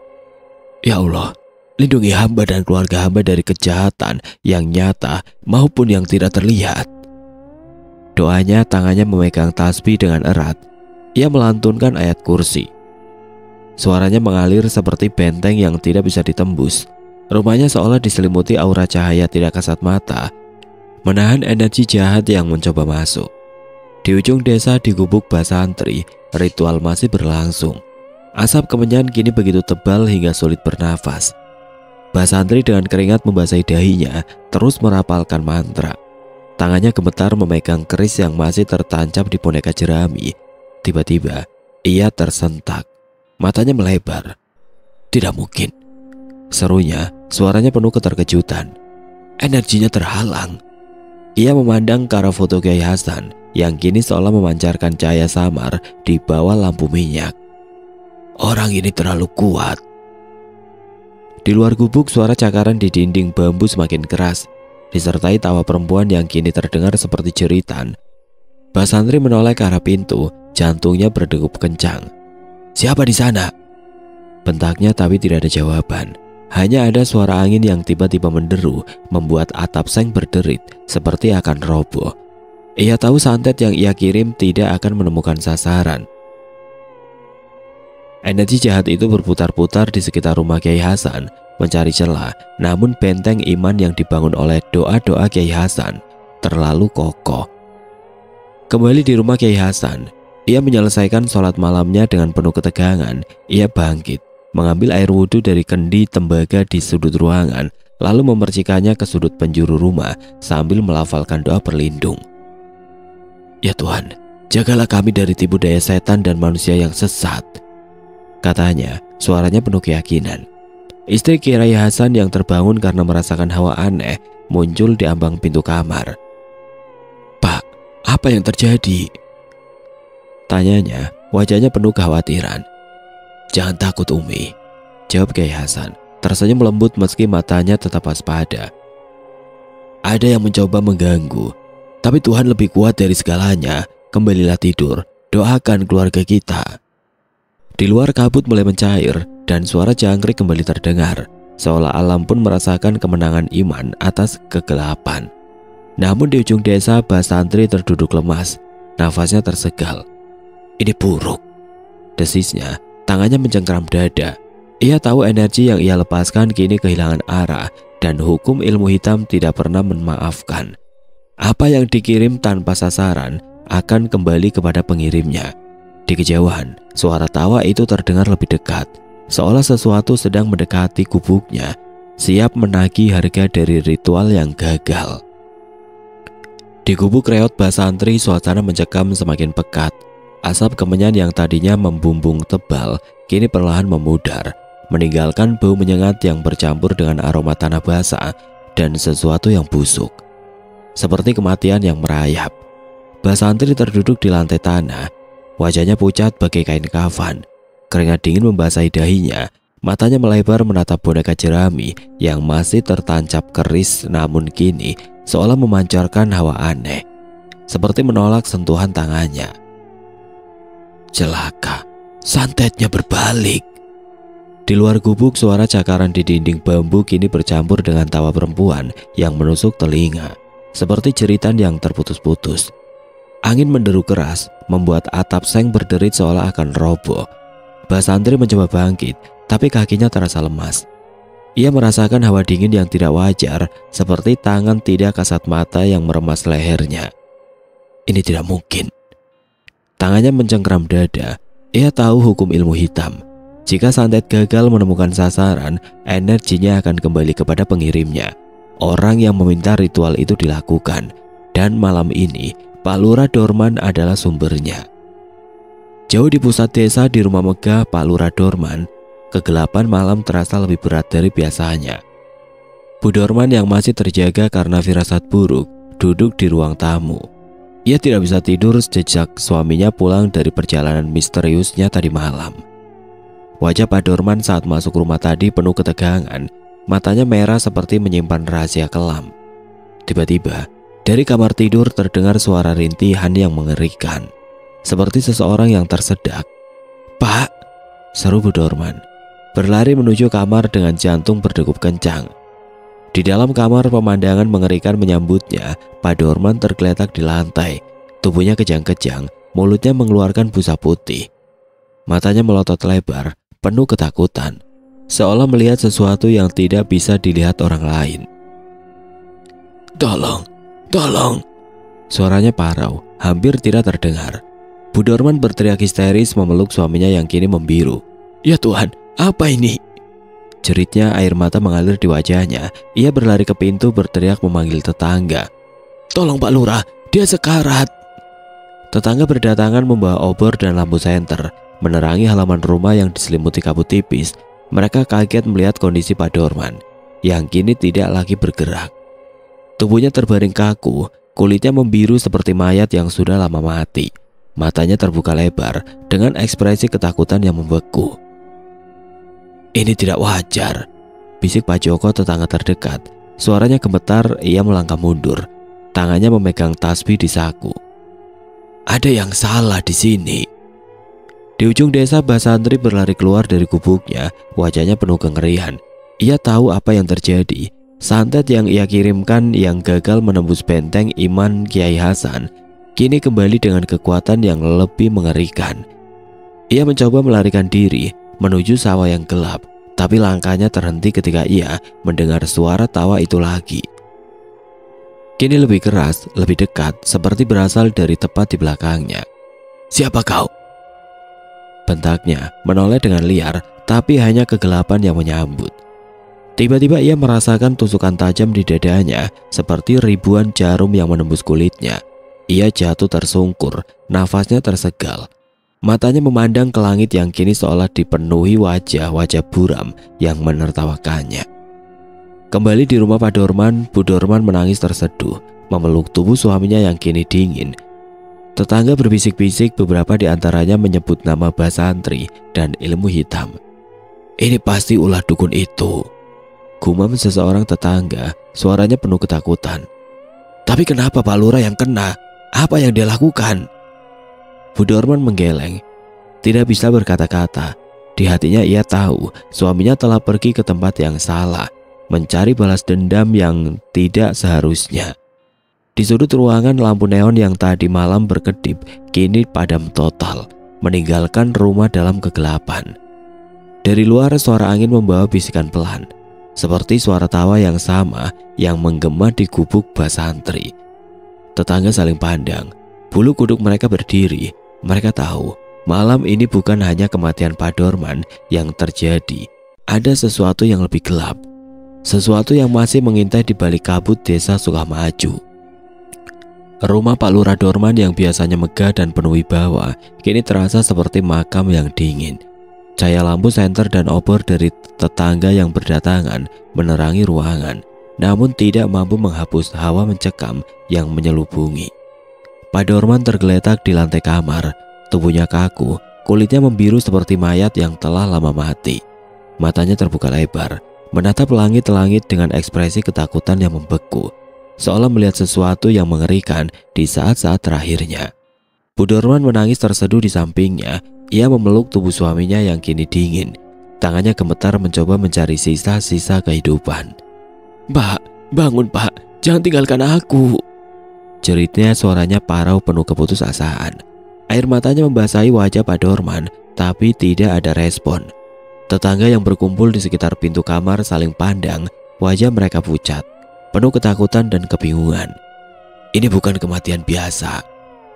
Ya Allah, lindungi hamba dan keluarga hamba dari kejahatan yang nyata maupun yang tidak terlihat. Doanya, tangannya memegang tasbih dengan erat. Ia melantunkan ayat kursi. Suaranya mengalir seperti benteng yang tidak bisa ditembus. Rumahnya seolah diselimuti aura cahaya tidak kasat mata, menahan energi jahat yang mencoba masuk. Di ujung desa di gubuk Mbah Santri, ritual masih berlangsung. Asap kemenyan kini begitu tebal hingga sulit bernafas. Mbah Santri dengan keringat membasahi dahinya terus merapalkan mantra. Tangannya gemetar memegang keris yang masih tertancap di boneka jerami. Tiba-tiba ia tersentak. Matanya melebar. Tidak mungkin, serunya, suaranya penuh keterkejutan. Energinya terhalang. Ia memandang ke arah foto Kiai Hasan yang kini seolah memancarkan cahaya samar di bawah lampu minyak. Orang ini terlalu kuat. Di luar gubuk, suara cakaran di dinding bambu semakin keras, disertai tawa perempuan yang kini terdengar seperti jeritan. Mbah Santri menoleh ke arah pintu, jantungnya berdegup kencang. "Siapa di sana?" bentaknya, tapi tidak ada jawaban. Hanya ada suara angin yang tiba-tiba menderu, membuat atap seng berderit seperti akan roboh. Ia tahu santet yang ia kirim tidak akan menemukan sasaran. Energi jahat itu berputar-putar di sekitar rumah Kiai Hasan, mencari celah, namun benteng iman yang dibangun oleh doa-doa Kiai Hasan terlalu kokoh. Kembali di rumah Kiai Hasan, ia menyelesaikan sholat malamnya dengan penuh ketegangan. Ia bangkit, mengambil air wudhu dari kendi tembaga di sudut ruangan, lalu memercikannya ke sudut penjuru rumah sambil melafalkan doa berlindung. "Ya Tuhan, jagalah kami dari tipu daya setan dan manusia yang sesat," katanya, suaranya penuh keyakinan. Istri Kiai Hasan yang terbangun karena merasakan hawa aneh muncul di ambang pintu kamar. "Pak, apa yang terjadi?" tanyanya, wajahnya penuh kekhawatiran. "Jangan takut Umi," jawab Kiai Hasan, tersenyum lembut meski matanya tetap waspada. "Ada yang mencoba mengganggu, tapi Tuhan lebih kuat dari segalanya. Kembalilah tidur, doakan keluarga kita." Di luar kabut mulai mencair dan suara jangkrik kembali terdengar, seolah alam pun merasakan kemenangan iman atas kegelapan. Namun di ujung desa, Mbah Santri terduduk lemas, nafasnya tersegal. "Ini buruk," desisnya, tangannya mencengkram dada. Ia tahu energi yang ia lepaskan kini kehilangan arah dan hukum ilmu hitam tidak pernah memaafkan. Apa yang dikirim tanpa sasaran akan kembali kepada pengirimnya. Di kejauhan, suara tawa itu terdengar lebih dekat, seolah sesuatu sedang mendekati gubuknya, siap menagih harga dari ritual yang gagal. Di gubuk reot Mbah Santri, suasana mencekam semakin pekat. Asap kemenyan yang tadinya membumbung tebal kini perlahan memudar, meninggalkan bau menyengat yang bercampur dengan aroma tanah basah dan sesuatu yang busuk, seperti kematian yang merayap. Mbah Santri terduduk di lantai tanah, wajahnya pucat bagai kain kafan. Keringat dingin membasahi dahinya, matanya melebar menatap boneka jerami yang masih tertancap keris, namun kini seolah memancarkan hawa aneh, seperti menolak sentuhan tangannya. Celaka, santetnya berbalik. Di luar gubuk, suara cakaran di dinding bambu kini bercampur dengan tawa perempuan yang menusuk telinga, seperti jeritan yang terputus-putus. Angin menderu keras, membuat atap seng berderit seolah akan roboh. Mbah Santri mencoba bangkit, tapi kakinya terasa lemas. Ia merasakan hawa dingin yang tidak wajar, seperti tangan tidak kasat mata yang meremas lehernya. Ini tidak mungkin. Tangannya mencengkram dada. Ia tahu hukum ilmu hitam. Jika santet gagal menemukan sasaran, energinya akan kembali kepada pengirimnya, orang yang meminta ritual itu dilakukan. Dan malam ini, Pak Lurah Dorman adalah sumbernya. Jauh di pusat desa, di rumah megah Pak Lurah Dorman, kegelapan malam terasa lebih berat dari biasanya. Bu Dorman yang masih terjaga karena firasat buruk duduk di ruang tamu. Ia tidak bisa tidur sejak suaminya pulang dari perjalanan misteriusnya tadi malam. Wajah Pak Dorman saat masuk rumah tadi penuh ketegangan, matanya merah seperti menyimpan rahasia kelam. Tiba-tiba, dari kamar tidur terdengar suara rintihan yang mengerikan, seperti seseorang yang tersedak. "Pak!" seru Bu Dorman, berlari menuju kamar dengan jantung berdegup kencang. Di dalam kamar, pemandangan mengerikan menyambutnya. Pak Dorman tergeletak di lantai, tubuhnya kejang-kejang, mulutnya mengeluarkan busa putih. Matanya melotot lebar, penuh ketakutan, seolah melihat sesuatu yang tidak bisa dilihat orang lain. "Tolong, tolong!" Suaranya parau, hampir tidak terdengar. Bu Dorman berteriak histeris memeluk suaminya yang kini membiru. "Ya Tuhan, apa ini?" Jeritnya, air mata mengalir di wajahnya. Ia berlari ke pintu, berteriak memanggil tetangga. "Tolong Pak Lurah, dia sekarat!" Tetangga berdatangan membawa obor dan lampu senter, menerangi halaman rumah yang diselimuti kabut tipis. Mereka kaget melihat kondisi Pak Dorman yang kini tidak lagi bergerak. Tubuhnya terbaring kaku, kulitnya membiru seperti mayat yang sudah lama mati. Matanya terbuka lebar dengan ekspresi ketakutan yang membeku. "Ini tidak wajar," bisik Pak Joko, tetangga terdekat. Suaranya gemetar, ia melangkah mundur. Tangannya memegang tasbih di saku. Ada yang salah di sini. Di ujung desa, Mbah Santri berlari keluar dari gubuknya, wajahnya penuh kengerian. Ia tahu apa yang terjadi. Santet yang ia kirimkan yang gagal menembus benteng iman Kiai Hasan kini kembali dengan kekuatan yang lebih mengerikan. Ia mencoba melarikan diri menuju sawah yang gelap, tapi langkahnya terhenti ketika ia mendengar suara tawa itu lagi. Kini lebih keras, lebih dekat, seperti berasal dari tepat di belakangnya. "Siapa kau?" bentaknya, menoleh dengan liar, tapi hanya kegelapan yang menyambut. Tiba-tiba ia merasakan tusukan tajam di dadanya, seperti ribuan jarum yang menembus kulitnya. Ia jatuh tersungkur, nafasnya tersegal. Matanya memandang ke langit yang kini seolah dipenuhi wajah-wajah buram yang menertawakannya. Kembali di rumah Pak Dorman, Bu Dorman menangis terseduh, memeluk tubuh suaminya yang kini dingin. Tetangga berbisik-bisik, beberapa di antaranya menyebut nama Mbah Santri dan ilmu hitam. "Ini pasti ulah dukun itu," gumam seseorang tetangga, suaranya penuh ketakutan. "Tapi kenapa Pak Lurah yang kena? Apa yang dia lakukan?" Bu Dorman menggeleng, tidak bisa berkata-kata. Di hatinya ia tahu suaminya telah pergi ke tempat yang salah, mencari balas dendam yang tidak seharusnya. Di sudut ruangan, lampu neon yang tadi malam berkedip kini padam total, meninggalkan rumah dalam kegelapan. Dari luar, suara angin membawa bisikan pelan, seperti suara tawa yang sama yang menggema di gubuk Mbah Santri. Tetangga saling pandang, bulu kuduk mereka berdiri. Mereka tahu malam ini bukan hanya kematian Pak Dorman yang terjadi, ada sesuatu yang lebih gelap, sesuatu yang masih mengintai di balik kabut desa Sukamaju. Rumah Pak Lurah Dorman yang biasanya megah dan penuh wibawa kini terasa seperti makam yang dingin. Cahaya lampu senter dan obor dari tetangga yang berdatangan menerangi ruangan, namun tidak mampu menghapus hawa mencekam yang menyelubungi. Pak Dorman tergeletak di lantai kamar, tubuhnya kaku, kulitnya membiru seperti mayat yang telah lama mati. Matanya terbuka lebar, menatap langit-langit dengan ekspresi ketakutan yang membeku, seolah melihat sesuatu yang mengerikan di saat-saat terakhirnya. Bu Dorman menangis terseduh di sampingnya. Ia memeluk tubuh suaminya yang kini dingin. Tangannya gemetar mencoba mencari sisa-sisa kehidupan. "Mbak, bangun Pak, jangan tinggalkan aku," jeritnya, suaranya parau penuh keputusasaan. Air matanya membasahi wajah Pak Dorman, tapi tidak ada respon. Tetangga yang berkumpul di sekitar pintu kamar saling pandang, wajah mereka pucat, penuh ketakutan dan kebingungan. "Ini bukan kematian biasa,"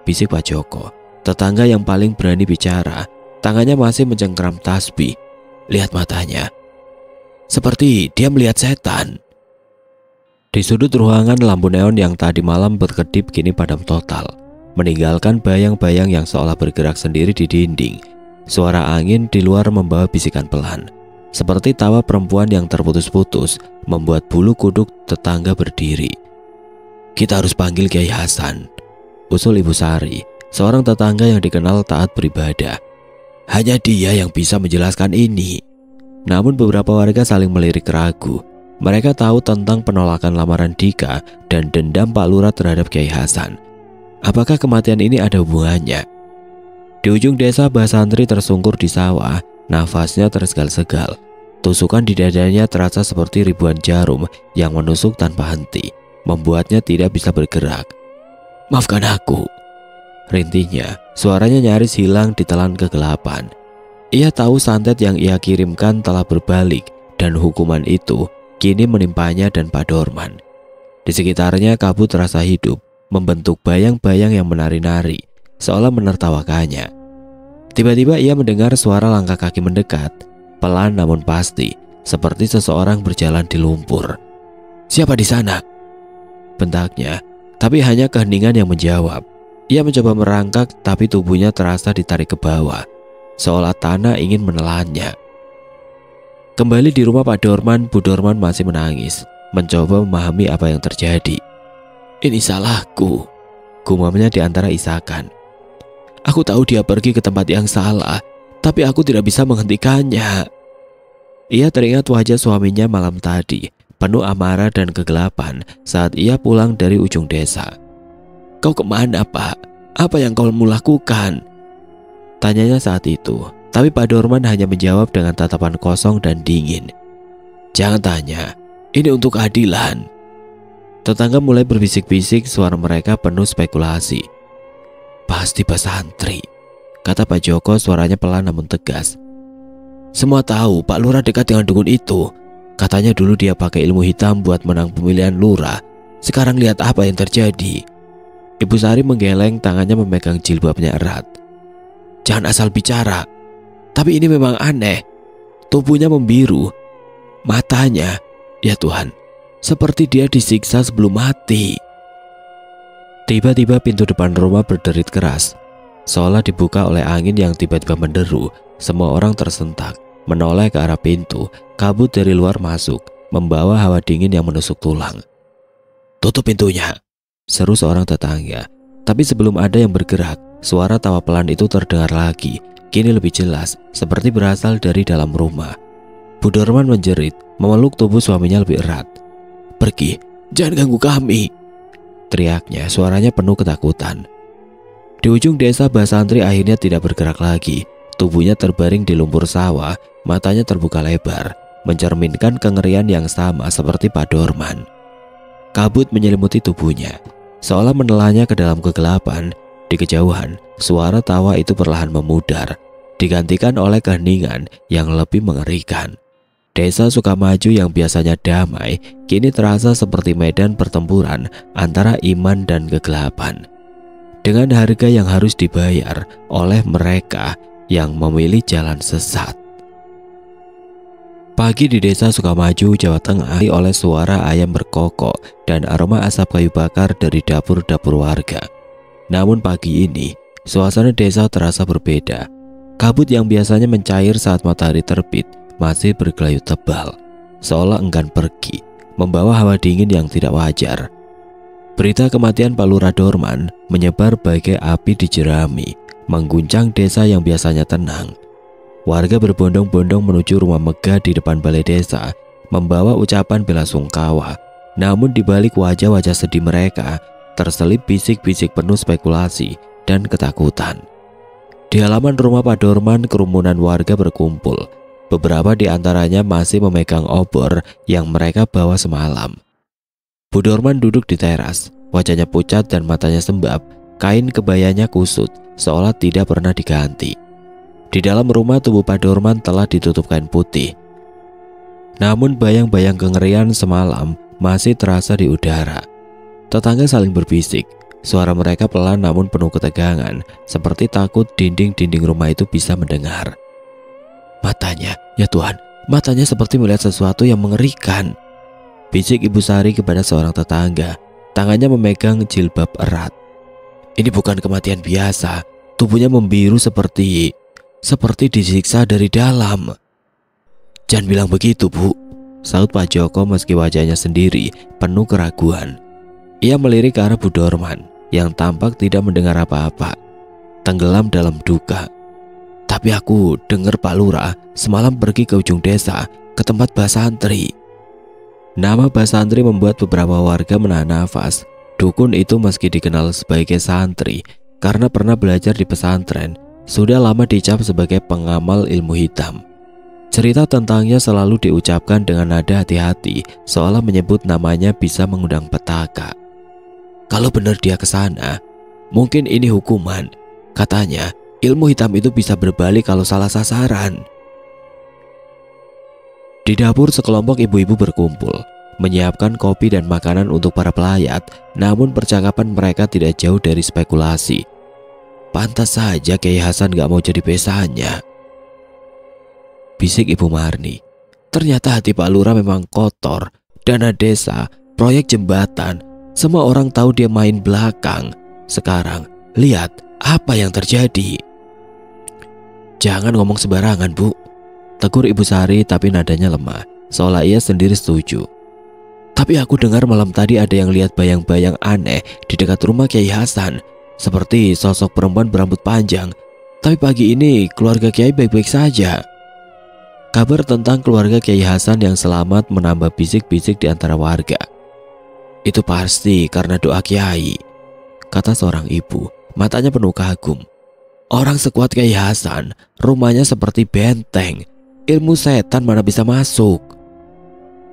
bisik Pak Joko, tetangga yang paling berani bicara. Tangannya masih mencengkram tasbih. "Lihat matanya, seperti dia melihat setan." Di sudut ruangan, lampu neon yang tadi malam berkedip kini padam total, meninggalkan bayang-bayang yang seolah bergerak sendiri di dinding. Suara angin di luar membawa bisikan pelan, seperti tawa perempuan yang terputus-putus, membuat bulu kuduk tetangga berdiri. "Kita harus panggil Kiai Hasan," usul Ibu Sari, seorang tetangga yang dikenal taat beribadah. "Hanya dia yang bisa menjelaskan ini." Namun beberapa warga saling melirik ragu. Mereka tahu tentang penolakan lamaran Dika dan dendam Pak Lurah terhadap Kiai Hasan. Apakah kematian ini ada hubungannya? Di ujung desa, Mbah Santri tersungkur di sawah, nafasnya tersegal-segal. Tusukan di dadanya terasa seperti ribuan jarum yang menusuk tanpa henti, membuatnya tidak bisa bergerak. "Maafkan aku," rintinya, suaranya nyaris hilang ditelan kegelapan. Ia tahu santet yang ia kirimkan telah berbalik dan hukuman itu kini menimpanya dan Pak Dorman. Di sekitarnya kabut terasa hidup, membentuk bayang-bayang yang menari-nari, seolah menertawakannya. Tiba-tiba ia mendengar suara langkah kaki mendekat, pelan namun pasti, seperti seseorang berjalan di lumpur. "Siapa di sana?" bentaknya, tapi hanya keheningan yang menjawab. Ia mencoba merangkak, tapi tubuhnya terasa ditarik ke bawah, seolah tanah ingin menelannya. Kembali di rumah Pak Dorman, Bu Dorman masih menangis, mencoba memahami apa yang terjadi. "Ini salahku," gumamnya di antara isakan. "Aku tahu dia pergi ke tempat yang salah, tapi aku tidak bisa menghentikannya." Ia teringat wajah suaminya malam tadi, penuh amarah dan kegelapan saat ia pulang dari ujung desa. "Kau kemana, Pak?" apa yang kamu lakukan?" tanyanya saat itu. Tapi Pak Dorman hanya menjawab dengan tatapan kosong dan dingin. "Jangan tanya, ini untuk keadilan." Tetangga mulai berbisik-bisik, suara mereka penuh spekulasi. "Pasti Pak Santri," kata Pak Joko, suaranya pelan namun tegas. "Semua tahu Pak Lurah dekat dengan dukun itu. Katanya dulu dia pakai ilmu hitam buat menang pemilihan lurah. Sekarang lihat apa yang terjadi." Ibu Sari menggeleng, tangannya memegang jilbabnya erat. "Jangan asal bicara. Tapi ini memang aneh. Tubuhnya membiru. Matanya, ya Tuhan, seperti dia disiksa sebelum mati." Tiba-tiba pintu depan rumah berderit keras, seolah dibuka oleh angin yang tiba-tiba menderu. Semua orang tersentak, menoleh ke arah pintu. Kabut dari luar masuk, membawa hawa dingin yang menusuk tulang. "Tutup pintunya," seru seorang tetangga. Tapi sebelum ada yang bergerak, suara tawa pelan itu terdengar lagi. Kini lebih jelas, seperti berasal dari dalam rumah. Bu Dorman menjerit, memeluk tubuh suaminya lebih erat. "Pergi, jangan ganggu kami," teriaknya, suaranya penuh ketakutan. Di ujung desa, Mbah Santri akhirnya tidak bergerak lagi. Tubuhnya terbaring di lumpur sawah, matanya terbuka lebar, mencerminkan kengerian yang sama seperti Pak Dorman. Kabut menyelimuti tubuhnya, seolah menelannya ke dalam kegelapan. Di kejauhan, suara tawa itu perlahan memudar, digantikan oleh keheningan yang lebih mengerikan. Desa Sukamaju yang biasanya damai, kini terasa seperti medan pertempuran antara iman dan kegelapan. Dengan harga yang harus dibayar oleh mereka yang memilih jalan sesat. Pagi di desa Sukamaju, Jawa Tengah, oleh suara ayam berkokok dan aroma asap kayu bakar dari dapur-dapur warga. Namun pagi ini, suasana desa terasa berbeda. Kabut yang biasanya mencair saat matahari terbit masih bergelayut tebal, seolah enggan pergi, membawa hawa dingin yang tidak wajar. Berita kematian Pak Lurah Dorman menyebar bagai api di jerami, mengguncang desa yang biasanya tenang. Warga berbondong-bondong menuju rumah megah di depan balai desa, membawa ucapan bela sungkawa. Namun di balik wajah-wajah sedih mereka, terselip bisik-bisik penuh spekulasi dan ketakutan. Di halaman rumah Pak Dorman, kerumunan warga berkumpul. Beberapa di antaranya masih memegang obor yang mereka bawa semalam. Bu Dorman duduk di teras, wajahnya pucat dan matanya sembab. Kain kebayanya kusut, seolah tidak pernah diganti. Di dalam rumah, tubuh Pak Dorman telah ditutup kain putih. Namun bayang-bayang kengerian semalam masih terasa di udara. Tetangga saling berbisik, suara mereka pelan namun penuh ketegangan, seperti takut dinding-dinding rumah itu bisa mendengar. "Matanya, ya Tuhan, matanya seperti melihat sesuatu yang mengerikan," bisik Ibu Sari kepada seorang tetangga, tangannya memegang jilbab erat. "Ini bukan kematian biasa, tubuhnya membiru seperti disiksa dari dalam." "Jangan bilang begitu, Bu," saut Pak Joko meski wajahnya sendiri penuh keraguan. Ia melirik ke arah Bu Dorman yang tampak tidak mendengar apa-apa, tenggelam dalam duka. "Tapi aku dengar Pak Lurah semalam pergi ke ujung desa, ke tempat Mbah Santri." Nama Mbah Santri membuat beberapa warga menahan nafas. Dukun itu meski dikenal sebagai santri karena pernah belajar di pesantren, sudah lama dicap sebagai pengamal ilmu hitam. Cerita tentangnya selalu diucapkan dengan nada hati-hati, seolah menyebut namanya bisa mengundang petaka. Kalau benar dia ke sana, mungkin ini hukuman. Katanya, ilmu hitam itu bisa berbalik kalau salah sasaran. Di dapur, sekelompok ibu-ibu berkumpul, menyiapkan kopi dan makanan untuk para pelayat. Namun percakapan mereka tidak jauh dari spekulasi. "Pantas saja Kiai Hasan gak mau jadi besannya," bisik Ibu Marni. "Ternyata hati Pak Lurah memang kotor. Dana desa, proyek jembatan, semua orang tahu dia main belakang. Sekarang, lihat apa yang terjadi." "Jangan ngomong sembarangan, Bu," tegur Ibu Sari, tapi nadanya lemah, seolah ia sendiri setuju. "Tapi aku dengar malam tadi ada yang lihat bayang-bayang aneh di dekat rumah Kiai Hasan, seperti sosok perempuan berambut panjang. Tapi pagi ini keluarga Kiai baik-baik saja." Kabar tentang keluarga Kiai Hasan yang selamat menambah bisik-bisik di antara warga. "Itu pasti karena doa Kiai," kata seorang ibu, matanya penuh kagum. Orang sekuat Kyai Hasan, rumahnya seperti benteng. Ilmu setan mana bisa masuk.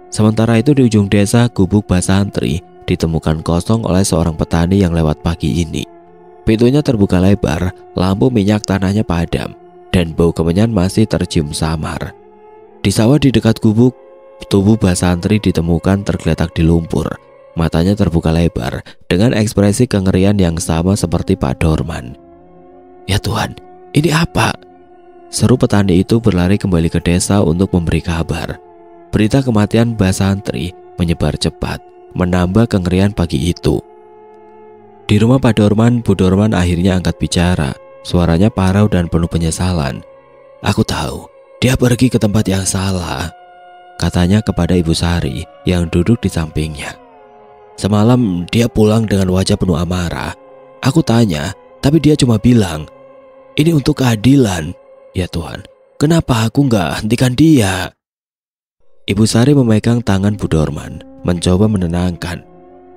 Sementara itu di ujung desa, gubuk Basantri ditemukan kosong oleh seorang petani yang lewat pagi ini. Pintunya terbuka lebar, lampu minyak tanahnya padam, dan bau kemenyan masih tercium samar. Di sawah di dekat gubuk, tubuh Basantri ditemukan tergeletak di lumpur. Matanya terbuka lebar dengan ekspresi kengerian yang sama seperti Pak Dorman. "Ya Tuhan, ini apa?" seru petani itu berlari kembali ke desa untuk memberi kabar. Berita kematian Basantri menyebar cepat, menambah kengerian pagi itu. Di rumah Pak Dorman, Bu Dorman akhirnya angkat bicara. Suaranya parau dan penuh penyesalan. "Aku tahu, dia pergi ke tempat yang salah," katanya kepada Ibu Sari yang duduk di sampingnya. "Semalam dia pulang dengan wajah penuh amarah. Aku tanya, tapi dia cuma bilang, 'Ini untuk keadilan.' Ya Tuhan, kenapa aku nggak hentikan dia?" Ibu Sari memegang tangan Bu Dorman, mencoba menenangkan.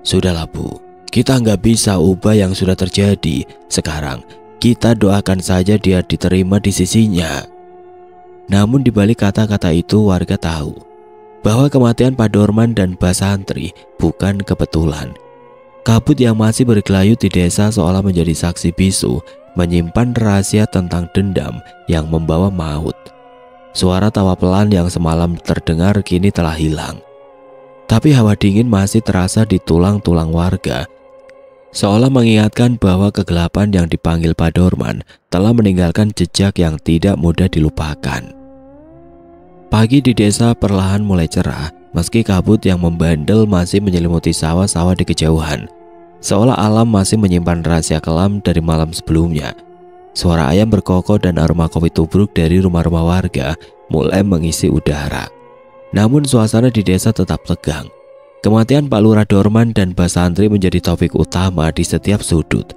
"Sudahlah Bu, kita nggak bisa ubah yang sudah terjadi. Sekarang kita doakan saja dia diterima di sisinya." Namun di balik kata-kata itu, warga tahu bahwa kematian Pak Dorman dan Basantri bukan kebetulan. Kabut yang masih bergelayut di desa seolah menjadi saksi bisu, menyimpan rahasia tentang dendam yang membawa maut. Suara tawa pelan yang semalam terdengar kini telah hilang. Tapi hawa dingin masih terasa di tulang-tulang warga, seolah mengingatkan bahwa kegelapan yang dipanggil Pak Dorman telah meninggalkan jejak yang tidak mudah dilupakan. Pagi di desa perlahan mulai cerah, meski kabut yang membandel masih menyelimuti sawah-sawah di kejauhan, seolah alam masih menyimpan rahasia kelam dari malam sebelumnya. Suara ayam berkokok dan aroma kopi tubruk dari rumah-rumah warga mulai mengisi udara. Namun suasana di desa tetap tegang. Kematian Pak Lurah Dorman dan Basantri menjadi topik utama di setiap sudut.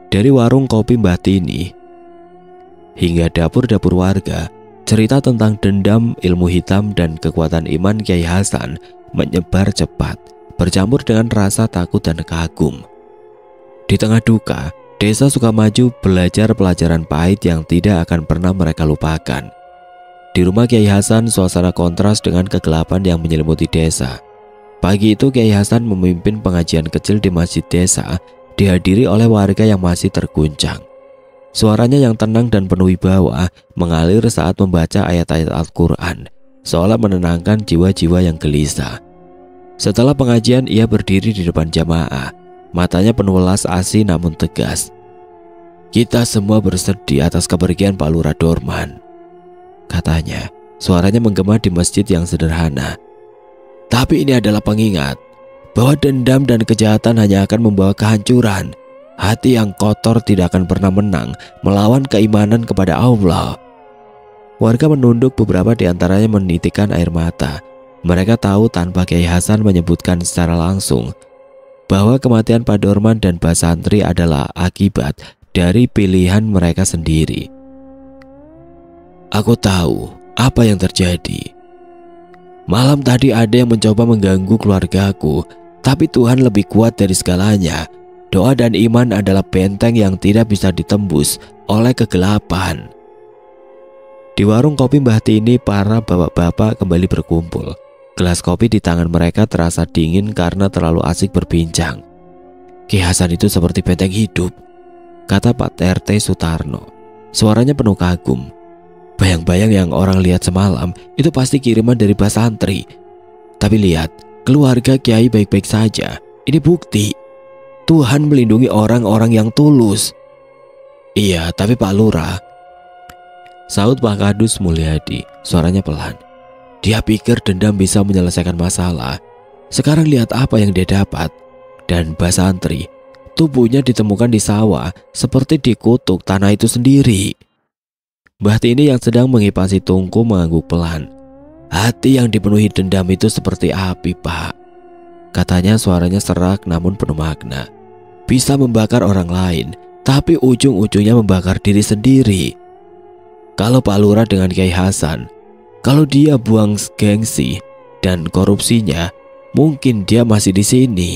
Dari warung kopi Mbah Tini hingga dapur-dapur warga, cerita tentang dendam, ilmu hitam, dan kekuatan iman Kyai Hasan menyebar cepat, bercampur dengan rasa takut dan kagum. Di tengah duka, desa Sukamaju belajar pelajaran pahit yang tidak akan pernah mereka lupakan. Di rumah Kyai Hasan, suasana kontras dengan kegelapan yang menyelimuti desa. Pagi itu Kyai Hasan memimpin pengajian kecil di masjid desa, dihadiri oleh warga yang masih terguncang. Suaranya yang tenang dan penuh wibawa mengalir saat membaca ayat-ayat Al-Quran, seolah menenangkan jiwa-jiwa yang gelisah. Setelah pengajian, ia berdiri di depan jamaah. Matanya penuh welas asih namun tegas. "Kita semua bersedih atas kepergian Pak Lurah Dorman," katanya. Suaranya menggema di masjid yang sederhana. "Tapi ini adalah pengingat bahwa dendam dan kejahatan hanya akan membawa kehancuran. Hati yang kotor tidak akan pernah menang melawan keimanan kepada Allah." Warga menunduk, beberapa di antaranya menitikkan air mata. Mereka tahu tanpa Kyai Hasan menyebutkan secara langsung bahwa kematian Pak Dorman dan Basantri adalah akibat dari pilihan mereka sendiri. "Aku tahu apa yang terjadi. Malam tadi ada yang mencoba mengganggu keluargaku, tapi Tuhan lebih kuat dari segalanya. Doa dan iman adalah benteng yang tidak bisa ditembus oleh kegelapan." Di warung kopi Mbah Tini, para bapak-bapak kembali berkumpul. Gelas kopi di tangan mereka terasa dingin karena terlalu asik berbincang. "Kyai Hasan itu seperti benteng hidup," kata Pak RT Sutarno. Suaranya penuh kagum. "Bayang-bayang yang orang lihat semalam itu pasti kiriman dari Basantri. Tapi lihat, keluarga Kyai baik-baik saja. Ini bukti Tuhan melindungi orang-orang yang tulus." "Iya, tapi Pak Lurah," saut Pak Kadus Mulyadi, suaranya pelan. "Dia pikir dendam bisa menyelesaikan masalah. Sekarang lihat apa yang dia dapat." Dan Basantri, tubuhnya ditemukan di sawah seperti dikutuk tanah itu sendiri. Mbah Tini yang sedang mengipasi tungku mengangguk pelan. "Hati yang dipenuhi dendam itu seperti api, Pak," katanya, suaranya serak namun penuh makna. "Bisa membakar orang lain, tapi ujung-ujungnya membakar diri sendiri. Kalau Pak Lurah dengan Kyai Hasan, kalau dia buang gengsi dan korupsinya, mungkin dia masih di sini."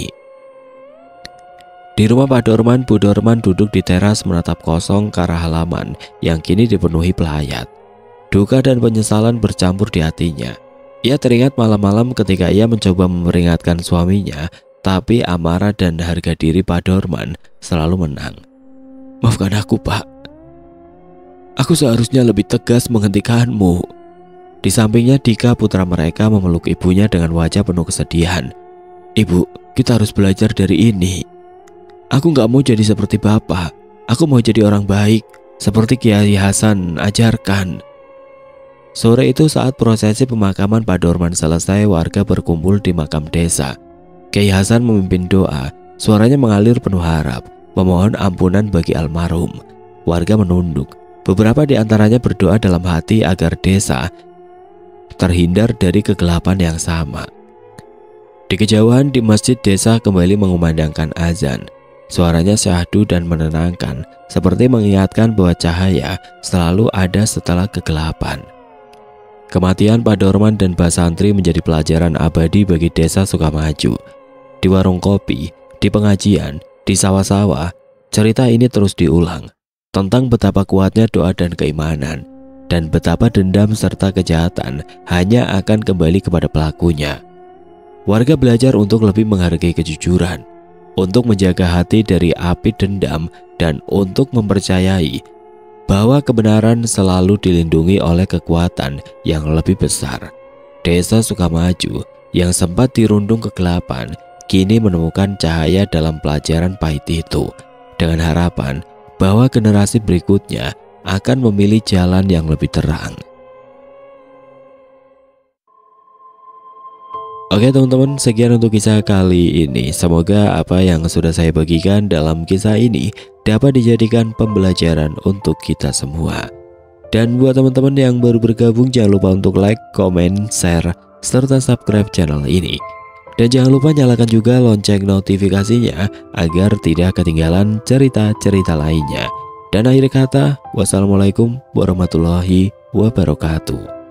Di rumah Pak Dorman, Bu Dorman duduk di teras menatap kosong ke arah halaman yang kini dipenuhi pelayat. Duka dan penyesalan bercampur di hatinya. Ia teringat malam-malam ketika ia mencoba memperingatkan suaminya, tapi amarah dan harga diri Pak Dorman selalu menang. "Maafkan aku, Pak. Aku seharusnya lebih tegas menghentikanmu." Di sampingnya Dika, putra mereka, memeluk ibunya dengan wajah penuh kesedihan. "Ibu, kita harus belajar dari ini. Aku gak mau jadi seperti bapak. Aku mau jadi orang baik, seperti Kiai Hasan ajarkan." Sore itu saat prosesi pemakaman Pak Dorman selesai, warga berkumpul di makam desa. Kiai Hasan memimpin doa, suaranya mengalir penuh harap, memohon ampunan bagi almarhum. Warga menunduk. Beberapa di antaranya berdoa dalam hati agar desa terhindar dari kegelapan yang sama. Di kejauhan di masjid desa kembali mengumandangkan azan. Suaranya syahdu dan menenangkan, seperti mengingatkan bahwa cahaya selalu ada setelah kegelapan. Kematian Pak Dorman dan Mbah Santri menjadi pelajaran abadi bagi desa Sukamaju. Di warung kopi, di pengajian, di sawah-sawah, cerita ini terus diulang tentang betapa kuatnya doa dan keimanan, dan betapa dendam serta kejahatan hanya akan kembali kepada pelakunya. Warga belajar untuk lebih menghargai kejujuran, untuk menjaga hati dari api dendam, dan untuk mempercayai bahwa kebenaran selalu dilindungi oleh kekuatan yang lebih besar. Desa Sukamaju yang sempat dirundung kegelapan kini menemukan cahaya dalam pelajaran pahit itu, dengan harapan bahwa generasi berikutnya akan memilih jalan yang lebih terang. Oke teman-teman, sekian untuk kisah kali ini. Semoga apa yang sudah saya bagikan dalam kisah ini dapat dijadikan pembelajaran untuk kita semua. Dan buat teman-teman yang baru bergabung, jangan lupa untuk like, komen, share, serta subscribe channel ini. Dan jangan lupa nyalakan juga lonceng notifikasinya agar tidak ketinggalan cerita-cerita lainnya. Dan akhir kata, wassalamualaikum warahmatullahi wabarakatuh.